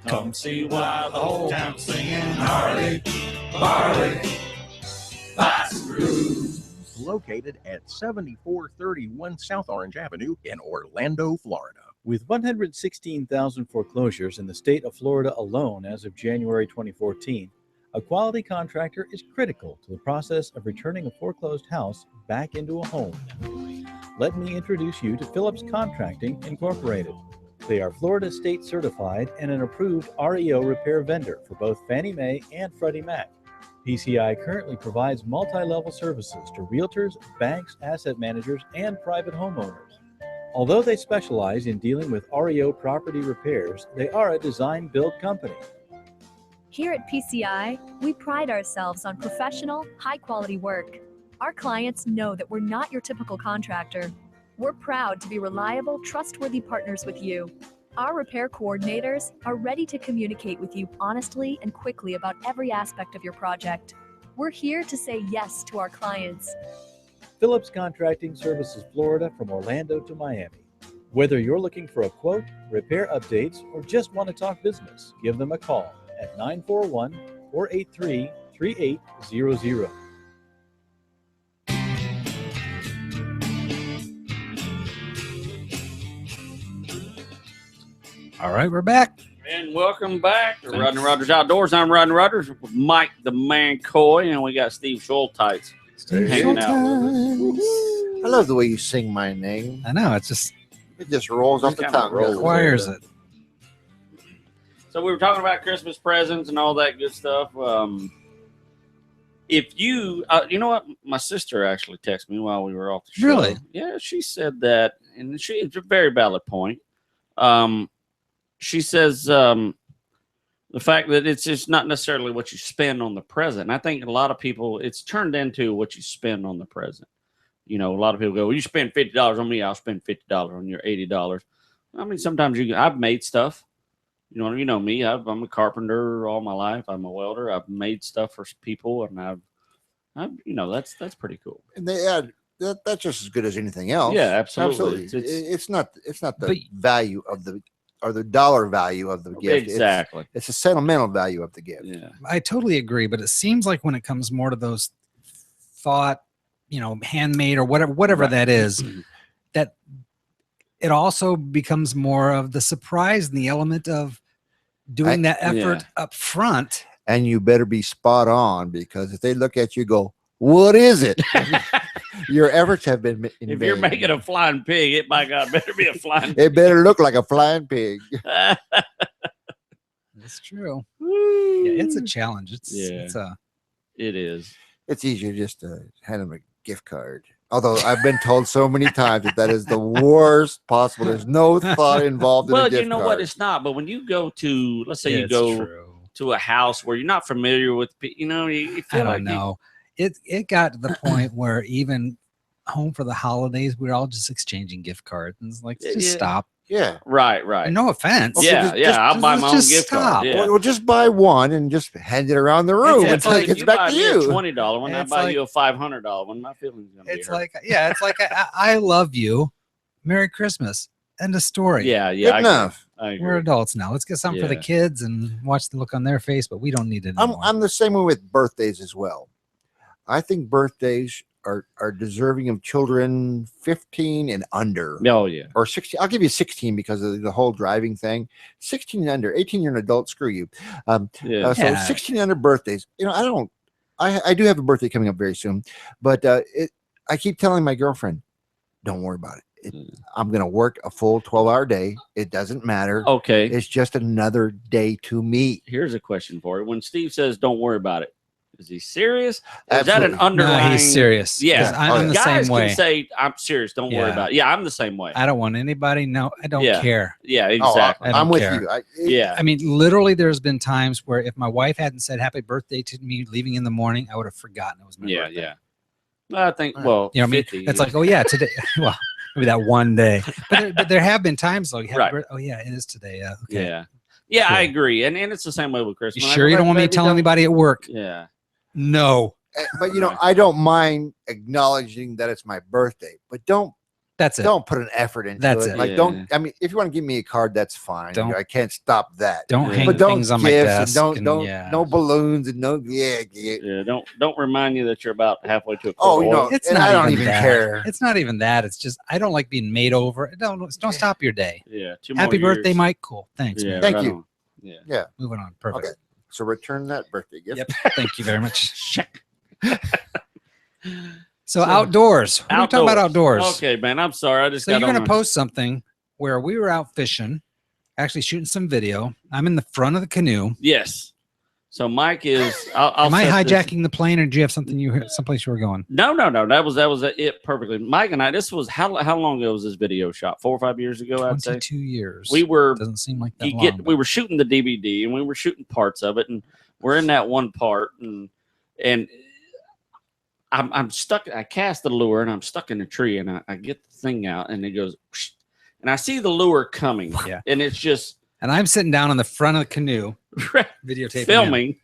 come see why the whole town's singing Gnarly Barley. Located at 7431 South Orange Avenue in Orlando, Florida. With 116,000 foreclosures in the state of Florida alone as of January 2014, a quality contractor is critical to the process of returning a foreclosed house back into a home. Let me introduce you to Phillips Contracting Incorporated. They are Florida State certified and an approved REO repair vendor for both Fannie Mae and Freddie Mac. PCI currently provides multi-level services to realtors, banks, asset managers, and private homeowners. Although they specialize in dealing with REO property repairs, they are a design-build company. Here at PCI, we pride ourselves on professional, high-quality work. Our clients know that we're not your typical contractor. We're proud to be reliable, trustworthy partners with you. Our repair coordinators are ready to communicate with you honestly and quickly about every aspect of your project. We're here to say yes to our clients. Phillips Contracting services Florida from Orlando to Miami. Whether you're looking for a quote, repair updates, or just want to talk business, give them a call at 941-483-3800. All right, we're back. And welcome back to Rodney Rogers Outdoors. I'm Rodney Rogers with Mike the Man Coy, and we got Steve Schulteitz hanging out with us. I love the way you sing my name. I know it just It just rolls off the Kinda tongue. rolls. requires it. So we were talking about Christmas presents and all that good stuff. If you, you know what, my sister actually texted me while we were off the show. Really? Yeah, she said that, and it's a very valid point. She says the fact that it's just not necessarily what you spend on the present. And I think a lot of people, it's turned into what you spend on the present. You know, a lot of people go, well, you spend $50 on me, I'll spend $50 on your $80. I mean, sometimes I've made stuff. You know me. I'm a carpenter all my life. I'm a welder. I've made stuff for people, and I've that's pretty cool. And they add that's just as good as anything else. Yeah, absolutely. It's not the But- value of the dollar value of the gift. Exactly. It's a sentimental value of the gift. Yeah. I totally agree, but it seems like when it comes more to those thought, handmade or whatever Right. that is, that it also becomes more of the surprise and the element of doing that effort up front. And you better be spot on, because if they look at you and go, what is it? Your efforts have been in If you're vain. making a flying pig, it by God better be a flying pig. It better look like a flying pig. That's true. Yeah, it's a Woo. challenge. Yeah. It is. It's easier just to hand them a gift card. Although I've been told so many times that is the worst possible. There's no thought involved in Well, a gift you know card. what? It's not. But when you go to, let's say you It's go true. to a house where you're not familiar with, you feel I like don't know. It got to the point where even home for the holidays, we were all just exchanging gift cards, and it's like, just Yeah. stop. Yeah. Right. Right. And no offense. Okay, Yeah. just- I'll buy my own just gift stop. card. Yeah. Well, just buy one and just hand it around the room It's until like it if gets you back buy to me a you. $20 one, I It's buy like- you a $500 one. My feelings gonna be It's hurt. like, it's like I love you. Merry Christmas. End of story. Yeah. Good I enough. agree. We're adults now. Let's get something for the Yeah. kids and watch the look on their face, but we don't need it I'm anymore. the same way with birthdays as well. I think birthdays are deserving of children 15 and under. Oh yeah. Or 16. I'll give you 16 because of the whole driving thing. 16 and under. 18, you're an adult. Screw you. Yeah. So Yeah. 16 and under birthdays. I do have a birthday coming up very soon, but I keep telling my girlfriend, don't worry about it. I'm going to work a full 12-hour day. It doesn't matter. Okay. It's just another day to me. Here's a question for you. When Steve says "Don't worry about it," is he serious? Or is that an Absolutely. underlying? No, he's serious. Yeah. 'Cause I'm the Guys same way. can say, "I'm serious. Don't worry Yeah. about it." Yeah, I'm the same way. I don't want anybody. No, I don't Yeah. care. Yeah, Oh, exactly. I don't I'm with care. you. Yeah. I mean, literally, there's been times where if my wife hadn't said happy birthday to me leaving in the morning, I would have forgotten it was my Yeah. birthday. Yeah. I think. Right. Well, You know what I 50, mean? It's like, oh yeah, today. Well, maybe that one day, but there have been times like, Right. oh yeah, it is today. Okay. Yeah. Yeah, I Cool. agree, and it's the same way with Christmas. You When I sure go you back don't want to me bed, telling anybody at work? Yeah. No, But I don't mind acknowledging that it's my birthday, but don't that's it. put an effort into That's it. it. Like Yeah. don't. I mean, if you want to give me a card, that's fine. Don't- I can't stop that. Don't Yeah. hang But don't things on my gifts desk. and don't yeah. no balloons and no yeah. Yeah. Don't remind you that you're about halfway to a Oh, quart of oil. It's and not I don't even even that. care. It's not even that. It's just I don't like being made over. Don't stop your day. Yeah. 2 Happy more birthday, years. Mike. Cool. Thanks. Yeah. man. Thank right you. on. Yeah. Moving on. Perfect. Okay. So return that birthday gift. Yep. Thank you very much. Check. So outdoors. What are we talking about outdoors? Okay, man. I'm sorry. I just So got you're on going to my- post something where we were out fishing, actually shooting some video. I'm in the front of the canoe. Yes. So Mike is. I'll Am I set this- hijacking the plane, or do you have something someplace you were going? No. That was it perfectly. Mike and I. This was how long ago was this video shot? 4 or 5 years ago, I'd say. 22 years. We were. Doesn't seem like that You long. get. but- We were shooting the DVD and we were shooting parts of it, and we're in that one part, and I'm stuck. I cast the lure and I'm stuck in a tree, and I get the thing out, and it goes, whoosh, and I see the lure coming, Yeah. and it's just And I'm sitting down in the front of the canoe, videotaping. filming.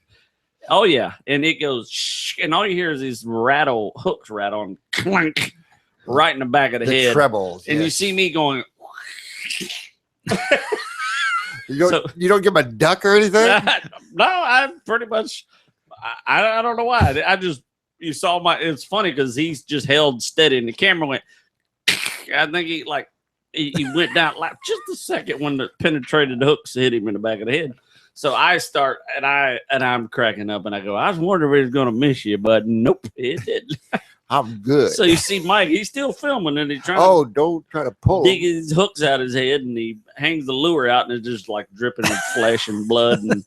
Oh yeah, and it goes, shh, and all you hear is these hooks rattle and clunk right in the back of the, The head, trebles. and you yes. see me going. You don't give him a duck or anything. No, I pretty much. I don't know why. You saw it's funny because he's just held steady, and the camera went. I think he went down like just a second when the penetrated hooks hit him in the back of the head. So I start and I'm cracking up, and I go, I was wondering if it was going to miss you, but nope, it didn't. I'm good. So you see Mike, he's still filming and he's trying Oh, don't try to pull to him. dig his hooks out his head and he hangs the lure out and it's just like dripping with flesh and blood. And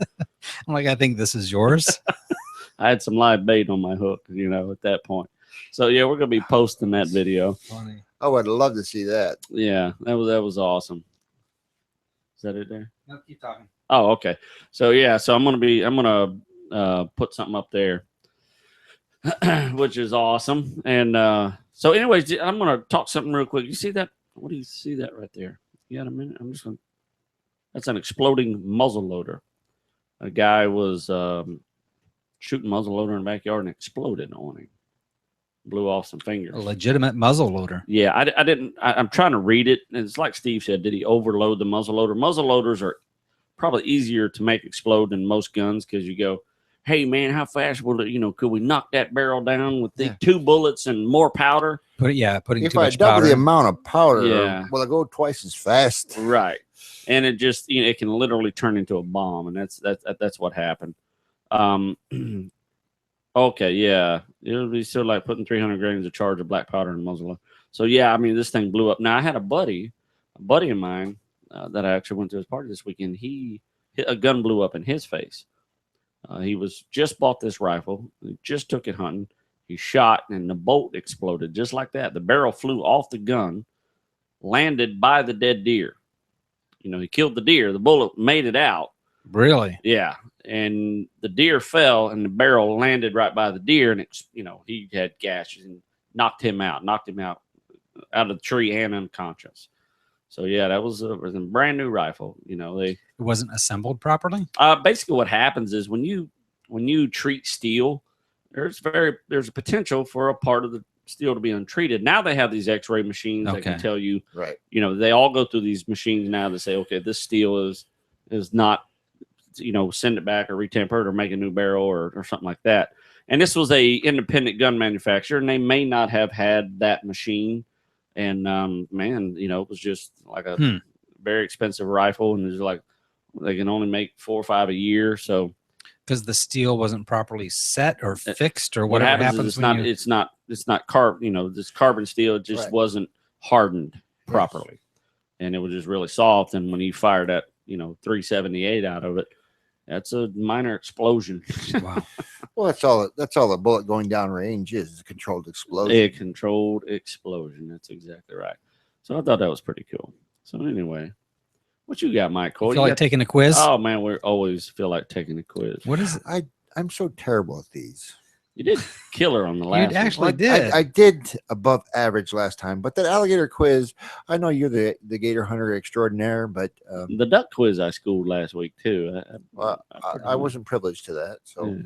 I'm like, I think this is yours. I had some live bait on my hook, you know, at that point. So yeah, we're gonna be posting that video. Funny. Oh, I'd love to see that. Yeah, that was awesome. Is that it there? No, keep talking. Oh, okay. So yeah, so I'm gonna put something up there, which is awesome. And so, anyways, I'm gonna talk something real quick. You see that? What do you see that right there? You got a minute? I'm just gonna. That's an exploding muzzle loader. A guy was shooting muzzle loader in the backyard and exploded on him. Blew off some fingers. A legitimate muzzle loader. Yeah, I didn't. I'm trying to read it, and it's like Steve said. Did he overload the muzzle loader? Muzzle loaders are probably easier to make explode than most guns because you go, "Hey man, how fast will it? You know, could we knock that barrel down with the 2 bullets and more powder?" Putting If too I much double powder. the amount of powder, Yeah. will it go twice as fast? Right, and it just it can literally turn into a bomb, and that's what happened. Okay, yeah, it'll be still like putting 300 grains of charge of black powder in a muzzle loader. So yeah, I mean this thing blew up. Now I had a buddy of mine that I actually went to his party this weekend. A gun blew up in his face. He was just bought this rifle. He just took it hunting. He shot and the bolt exploded just like that. The barrel flew off the gun, landed by the dead deer. You know, he killed the deer. The bullet made it out. Really? Yeah. And the deer fell and the barrel landed right by the deer. And it's, he had gashes and knocked him out of the tree and unconscious. So yeah, that was a brand new rifle. It wasn't assembled properly. Basically what happens is when you treat steel, there's a potential for a part of the steel to be untreated. Now they have these X-ray machines that can tell you, right? They all go through these machines now that say, okay, this steel is not, send it back or retemper it or make a new barrel or something like that. And this was a independent gun manufacturer, and they may not have had that machine. And man, it was just like a very expensive rifle, and it's like they can only make 4 or 5 a year. So because the steel wasn't properly set or fixed or what whatever happens is it's not carbon. This carbon steel just wasn't hardened properly, and it was just really soft. And when you fired that 378 out of it, that's a minor explosion. Wow. Well, that's all the bullet going down range is a controlled explosion. A controlled explosion. That's exactly right. So I thought that was pretty cool. So anyway, what you got, Mike Cole? You feel like taking a quiz? Oh man, we always feel like taking a quiz. What is it? I'm so terrible at these. You did killer on the last. You actually one. did. I did above average last time, but that alligator quiz, I know you're the gator hunter extraordinaire, but the duck quiz I schooled last week too. I wasn't privileged to that. So yeah.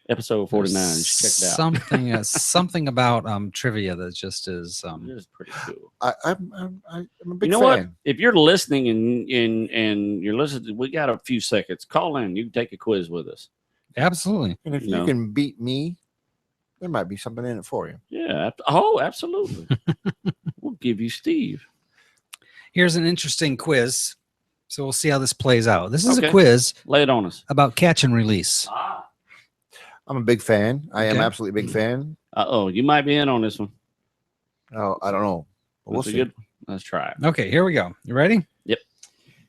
Episode 49. Check it out. Something about trivia that just is It's pretty cool. I'm a big You know fan. what? If you're listening and you're listening, we got a few seconds. Call in. You can take a quiz with us. Absolutely. And if you can beat me, there might be something in it for you. Yeah. Oh, absolutely. We'll give you Steve. Here's an interesting quiz. So we'll see how this plays out. This is Okay. a quiz Lay it on us. about catch and release. I'm a big fan. I am Okay. absolutely a big fan. You might be in on this one. Oh, I don't know. We'll That's a see. good. Let's try it. Okay, here we go. You ready? Yep.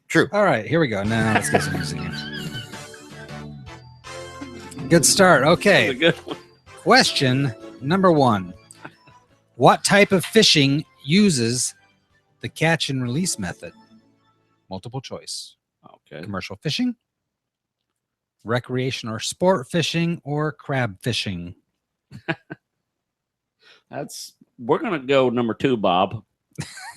True. All right, here we go. Now let's get some music here. Good start. That's a Okay. good one. Question number 1. What type of fishing uses the catch and release method? Multiple choice. Okay. Commercial fishing, recreation or sport fishing, or crab fishing? We're gonna go number 2, Bob.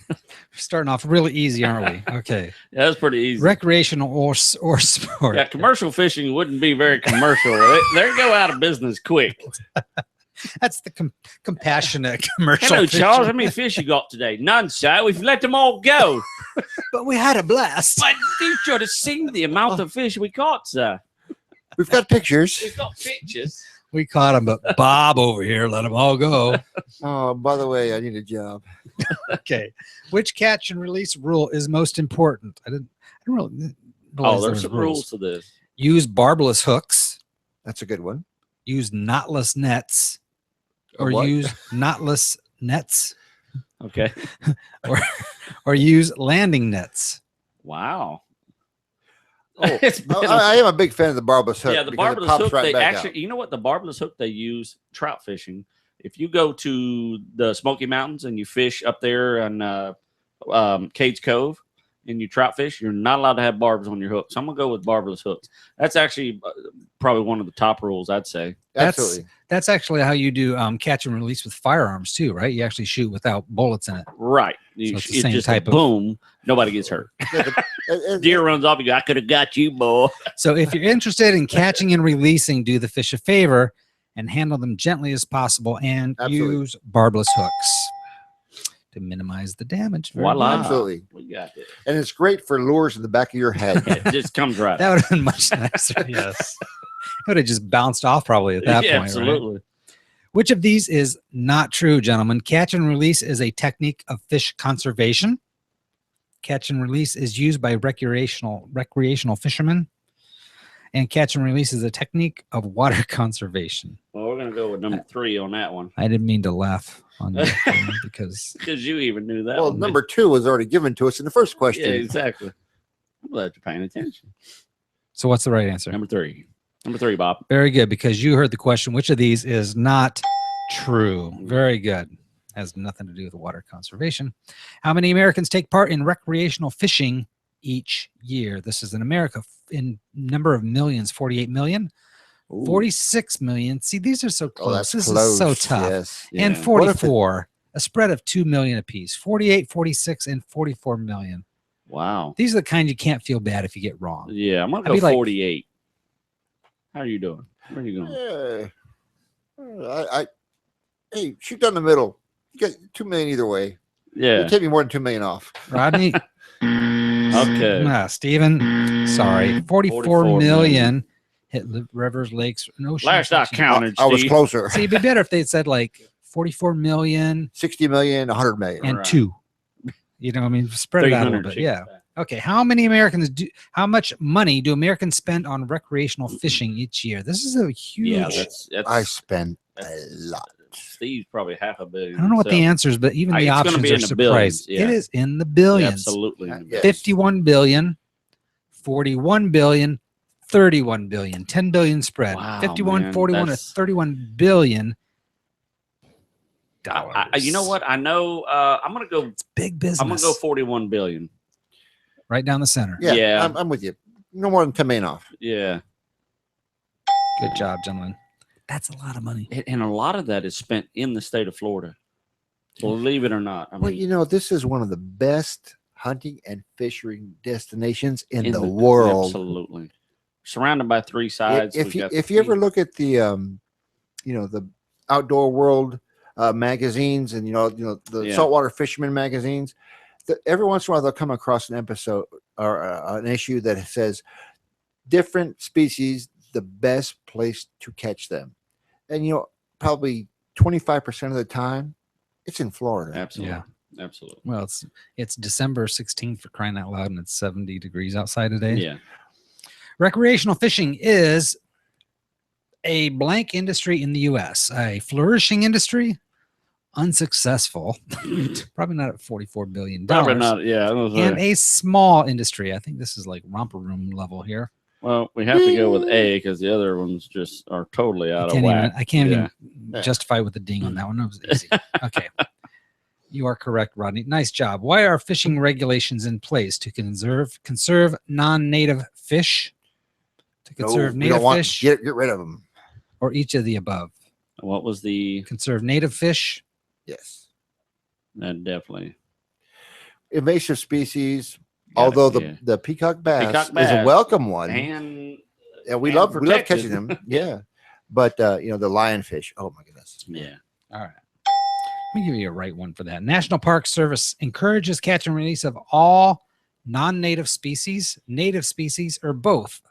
We're starting off really easy, aren't we? Okay. Yeah, that's pretty easy. Recreational or sport. Yeah, commercial fishing wouldn't be very commercial. They go out of business quick. That's the compassionate commercial. Hello, fishing. Charles. How many fish you got today? None, sir. We've let them all go. But we had a blast. But you should have seen the amount of fish we caught, sir. We've got pictures. We've got pictures. We caught him, but Bob over here let them all go. Oh, by the way, I need a job. Okay. Which catch and release rule is most important? I didn't really realize Oh, there there's was some rules to this. Use barbless hooks. That's a good one. Use knotless nets. or What? use knotless nets, Okay. or use landing nets. Wow. Oh, It's been I am a big fan of the barbless hook. Yeah, the because it barbless pops hook. right They back actually, out. you know what? The barbless hook they use trout fishing. If you go to the Smoky Mountains and you fish up there on Cades Cove and you trout fish, you're not allowed to have barbs on your hook. So I'm gonna go with barbless hooks. That's actually probably one of the top rules, I'd say. Absolutely. That's actually how you do catch and release with firearms too, right? You actually shoot without bullets in it. Right. So it's the It's same just type a of- boom. Nobody gets hurt. Deer runs off. You go, I could have got you, boy. So if you're interested in catching and releasing, do the fish a favor and handle them gently as possible, and Absolutely. use barbless hooks to minimize the damage. Very Voila. good. Absolutely. We got it. And it's great for lures in the back of your head. It just comes right. That would have been much nicer. Yes. It would have just bounced off probably at that Yeah, point. Right? absolutely. Which of these is not true, gentlemen? Catch and release is a technique of fish conservation. Catch and release is used by recreational fishermen. And catch and release is a technique of water conservation. Well, we're gonna go with number 3 on that one I didn't mean to laugh on you because because you even knew that. Well, one, number 2 was already given to us in the first yeah, question. exactly. I'm glad you're paying attention. so what's the right answer? Number 3. Number 3, Bob. Very good, because you heard the question. Which of these is not true? Very good. Has nothing to do with water conservation. How many Americans take part in recreational fishing each year? This is in America in number of millions, 48 million, Ooh. 46 million. See, these are so Oh, close. that's This close. is so tough. Yes. And Yeah. What if it- 44, a spread of 2 million apiece. 48, 46, and 44 million. Wow. These are the kind you can't feel bad if you get wrong. Yeah, I'm gonna I'd go be like- 48. How are you doing? Where are you going? Yeah. Hey, shoot down the middle. You got 2 million either way. Yeah. It'll take me more than 2 million off. Rodney? Okay. Steven, sorry. 44 44 million hit rivers, lakes, and oceans. Last I each year. counted, I was Steve. closer. See, it'd be better if they said like 44 million 60 million, 100 million. and Right. 2. You know, I mean, spread it out a little 300 bit. Yeah. Okay. How much money do Americans spend on recreational fishing each year? This is a huge. Yeah, that's I spend a that's- lot. Steve's probably half a billion. I don't know what the himself. answer is, but even the It's gonna options be are in the billions, surprised. yeah. It is in the Yeah, billions. absolutely. Yes. 51 billion, 41 billion, 31 billion, 10 billion spread. Wow, 51, man, 41 to that's- 31 billion dollars. You know what? I know. I'm gonna go. It's big business. I'm gonna go 41 billion. right down the center. Yeah, Yeah. I'm with you. No more than 10 million off. Yeah, Good job, gentlemen. That's a lot of money. and a lot of that is spent in the state of Florida. Believe it or not. I Well, mean, you know, this is one of the best hunting and fishing destinations in the the- world. Absolutely. Surrounded by 3 sides. If We've you got if you ever the- look at the the Outdoor World magazines and the Yeah. saltwater fisherman magazines, every once in a while they'll come across an episode or an issue that says different species, the best place to catch them, and probably 25% of the time it's in Florida. Absolutely. Yeah. Absolutely. Well, it's December 16th for crying out loud, and it's 70 degrees outside today. Yeah. Recreational fishing is a blank industry in the U.S., a flourishing industry, unsuccessful, probably not at $44 billion. Probably not. Yeah. I was And like, a small industry. I think this is like romper room level here. well, we have to go with A because the other ones just are totally out of whack. I can't Yeah. even justify with the ding on that one. That was easy. Okay. You are correct, Rodney. Nice job. Why are fishing regulations in place to conserve non-native fish? To No, conserve we native don't want fish, get rid of them. or each of the above? What was the? Conserve native fish. Yes, That definitely. invasive species. Gotta- Although yeah. the peacock bass, Peacock is a bass. welcome one, And we and love protected. catching them. Yeah, but the lionfish. Oh my goodness. yeah. All right. Let me give you a right one for that. National Park Service encourages catch and release of all non-native species, native species, or both.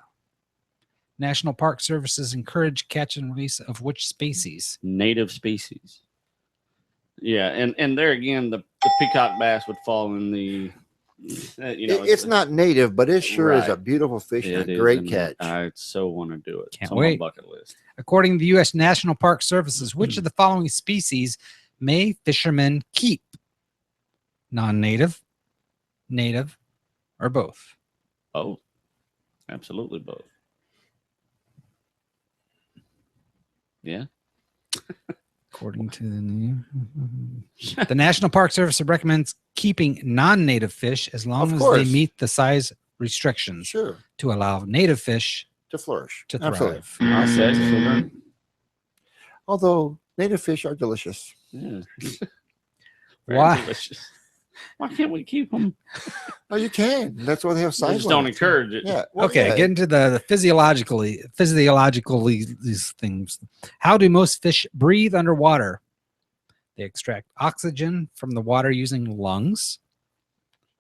National Park Services encourage catch and release of which species? Native species. Yeah, and there again, the peacock bass would fall in the It's not native, but it sure is a Right. beautiful fish and It a is, great and catch. I so want to do it. Can't It's on wait. my bucket list. According to the U.S. National Park Services, which of the following species may fishermen keep? Non-native, native, or both? Oh, absolutely both. Yeah. According to the National Park Service recommends keeping non-native fish as long Of as course. they meet the size restrictions Sure, to allow native fish to flourish. to Absolutely. thrive. I say so. Although native fish are delicious. Yeah. Very Why? delicious. Why can't we keep them? Oh, you can. That's why they have We size just don't limits. encourage it. Yeah. Well, Okay, yeah. get into the physiologically these things. How do most fish breathe underwater? They extract oxygen from the water using lungs.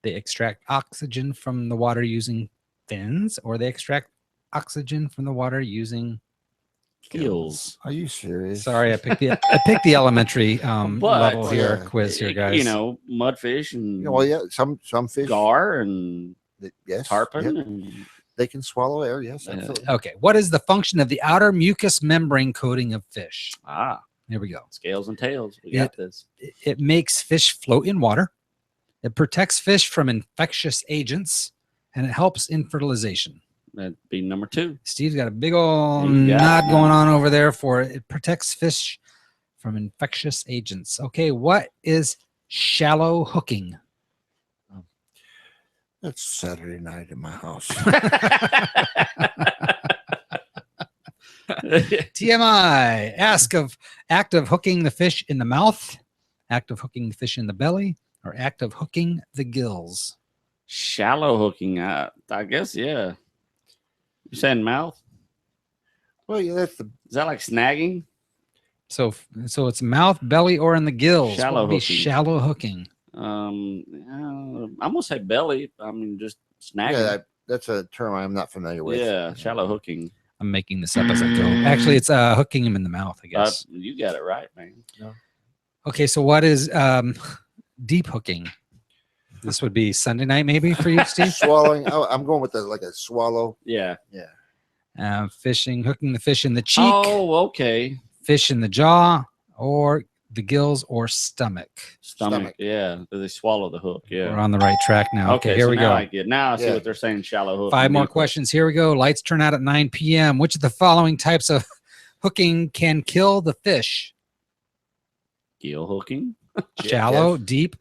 They extract oxygen from the water using fins, or they extract oxygen from the water using Gills. Are you serious? Sorry, I picked the elementary But- level here, Yeah. quiz here, guys. Mudfish and Yeah, well, yeah. Some fish. gar and Yes. tarpon yep, and They can swallow air. Yes. Yeah. Absolutely. Okay, what is the function of the outer mucous membrane coating of fish? Here we go. scales and tails. We got this. It makes fish float in water. It protects fish from infectious agents, and it helps in fertilization. That'd be number 2. Steve's got a big old You got knot it. going on over there for it. It protects fish from infectious agents. Okay, what is shallow hooking? It's Saturday night at my house. TMI. Act of hooking the fish in the mouth, act of hooking the fish in the belly, or act of hooking the gills. Shallow hooking. I guess, yeah. You saying mouth? Well, yeah, that's the Is that like snagging? So it's mouth, belly, or in the gills. Shallow What would be hooking. shallow hooking. I'm gonna say belly. I mean, just snagging. that's a term I'm not familiar with. Yeah, shallow hooking. I'm making this up as I go. Actually, it's hooking him in the mouth, I guess. You got it right, man. Okay, so what is deep hooking? This would be Sunday night, maybe for you, Steve. Swallowing. Oh, I'm going with like a swallow. Yeah. Fishing, hooking the fish in the cheek, Oh, okay. fish in the jaw, or the gills or stomach. Stomach. Yeah. They swallow the hook. We're Yeah. on the right track now. Okay, here so we now go. I get. Now I see Yeah. what they're saying. Shallow hook. 5 and more deep hook. questions. Here we go. Lights turn out at 9 p.m. Which of the following types of hooking can kill the fish? Gill hooking. Shallow, deep,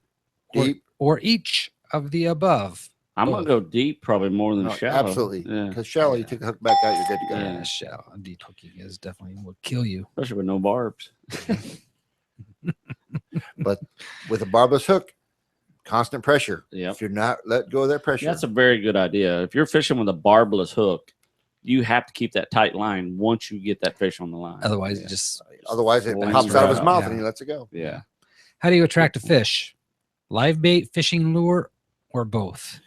Deep. or each of the above? I'm gonna go deep, probably more than No, shallow. absolutely. Yeah. Because shallow, you take the hook back out, you're good to go. Yeah. Shallow. Deep hooking is definitely will kill you. Especially with no barbs. But with a barbless hook, constant pressure. Yep. If you're not let go of that pressure, That's a very good idea. If you're fishing with a barbless hook, you have to keep that tight line once you get that fish on the line. Otherwise, yeah. just otherwise it Well, pops out of his yeah. mouth and he lets it go. Yeah. how do you attract a fish? Live bait, fishing lure, or both?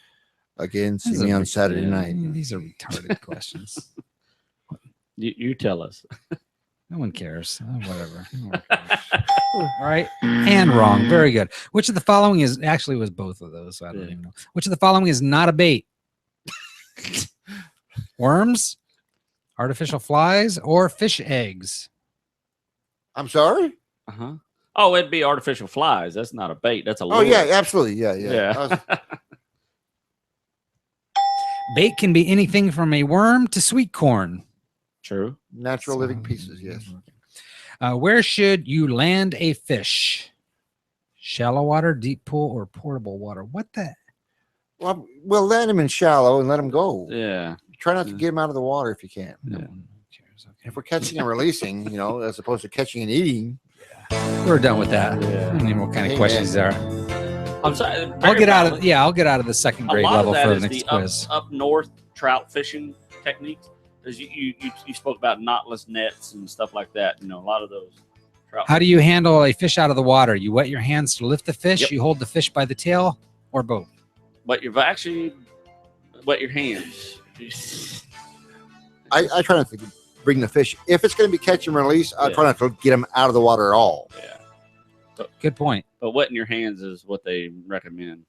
Again, see These me are on Saturday yeah. night. These are retarded questions. You tell us. No one cares. Whatever. No one cares. All right. And wrong. Very good. Which of the following is actually was both of those? So I don't Yeah. even know. Which of the following is not a bait? Worms, artificial flies, or fish eggs? I'm sorry? Uh-huh. Oh, it'd be artificial flies. That's not a bait. That's a lure. Oh, yeah, absolutely. Yeah. Yeah. I was- Bait can be anything from a worm to sweet corn. True. natural living pieces, yes. Where should you land a fish? Shallow water, deep pool, or portable water? What the? Well, land him in shallow and let him go. Yeah. Try not to get him out of the water if you can. No Yeah. one cares. Okay. If we're catching and releasing, as opposed to catching and eating. We're done with that. Yeah. I don't know what kind of Amen. questions there are. I'm sorry. I'll get out of I'll get out of the second A grade lot level of that for the is next the quiz. up north trout fishing techniques. As you spoke about knotless nets and stuff like that. A lot of those. Trout How do you handle a fish out of the water? You wet your hands to lift the fish. Yep. You hold the fish by the tail, or both. But you've actually wet your hands. I try not to bring the fish. If it's going to be catch and release, I Yeah. try not to get them out of the water at all. Yeah. Good point. But wetting your hands is what they recommend.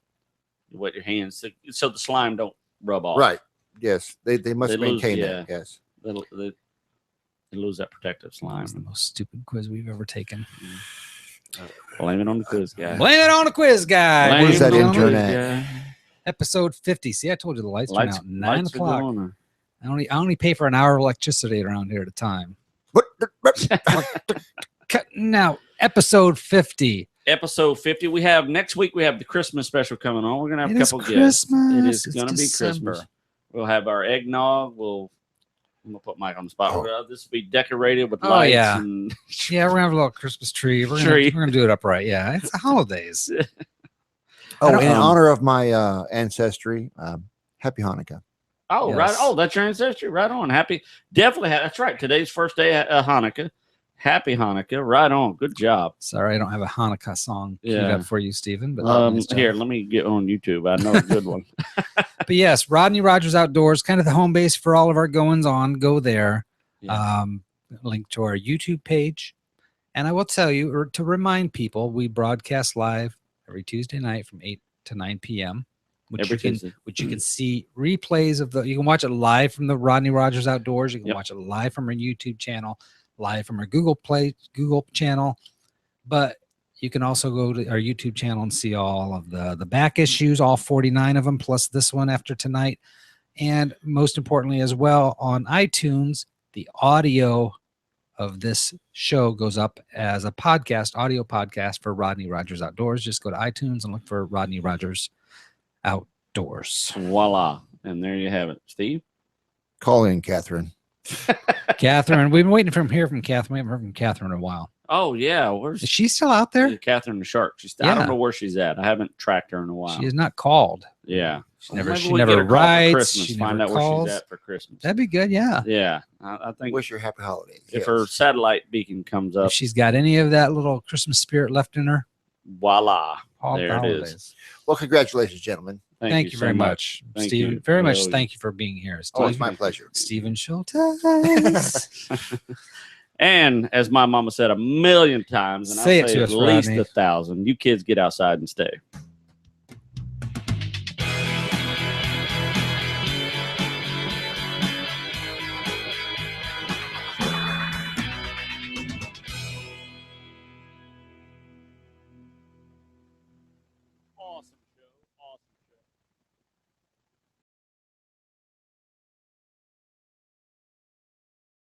You wet your hands so the slime don't rub off. Right. Yes. They must They lose- maintain yeah. that. Yes. They lose that protective slime. That's the most stupid quiz we've ever taken. Blame it on the quiz guy. Blame it on the quiz guy. Blame Where's that it on the intern quiz at? guy. Episode 50. See, I told you the lights turn out 9 lights are o'clock. going. I only pay for an hour of electricity around here at a time. Now, episode 50. Episode 50. We have next week. We have the Christmas special coming on. We're gonna have It a is couple guests. It Christmas. is It's gonna be December. Christmas. We'll have our eggnog. I'm gonna put Mike on the spot. This will be decorated with Oh, lights yeah. and Yeah, we're gonna have a little Christmas tree. We're gonna do it upright. Yeah, it's the holidays. Oh, in Um, honor of my ancestry, happy Hanukkah. Oh, right. Yes. Oh, that's your ancestry. Right on. Happy. Definitely. That's right. Today's first day of Hanukkah. Happy Hanukkah. Right on. Good job. Sorry, I don't have a Hanukkah song queued Yeah. up for you, Stephen. But nice job. Here, let me get on YouTube. I know a good one. But yes, Rodney Rogers Outdoors, kind of the home base for all of our goings on. Go there. Yeah. Link to our YouTube page. And I will tell you, or to remind people, we broadcast live every Tuesday night from 8 to 9 p.m. Every Tuesday. Which you can see replays of you can watch it live from the Rodney Rogers Outdoors. You can Yep. watch it live from our YouTube channel, live from our Google channel. But you can also go to our YouTube channel and see all of the back issues, all 49 of them, plus this one after tonight. And most importantly, as well, on iTunes, the audio of this show goes up as a podcast, audio podcast for Rodney Rogers Outdoors. Just go to iTunes and look for Rodney Rogers Outdoors. Voila. And there you have it. Steve? Call in, Catherine. Catherine, we've been waiting from Catherine. We haven't heard from Catherine in a while. Oh, yeah. Where's Is she still out there? Catherine the Shark? I Yeah. don't know where she's at. I haven't tracked her in a while. She is not called. Yeah. She never- Maybe she we never get her call for writes, Christmas, she find never out where calls. she's at for Christmas. That'd be good. Yeah. Yeah. I think Wish her happy holidays. if her satellite beacon comes up, If she's got any of that little Christmas spirit left in her, voila. all There the it is. holidays. Well, congratulations, gentlemen. Thank you so very much, Thank Stephen. you. Very much. Really. Thank you for being here, Oh, it's Stephen. my pleasure. Stephen Schultz. And as my mama said a million times, and Say I it say to at us, least Rodney. 1,000, you kids get outside and stay.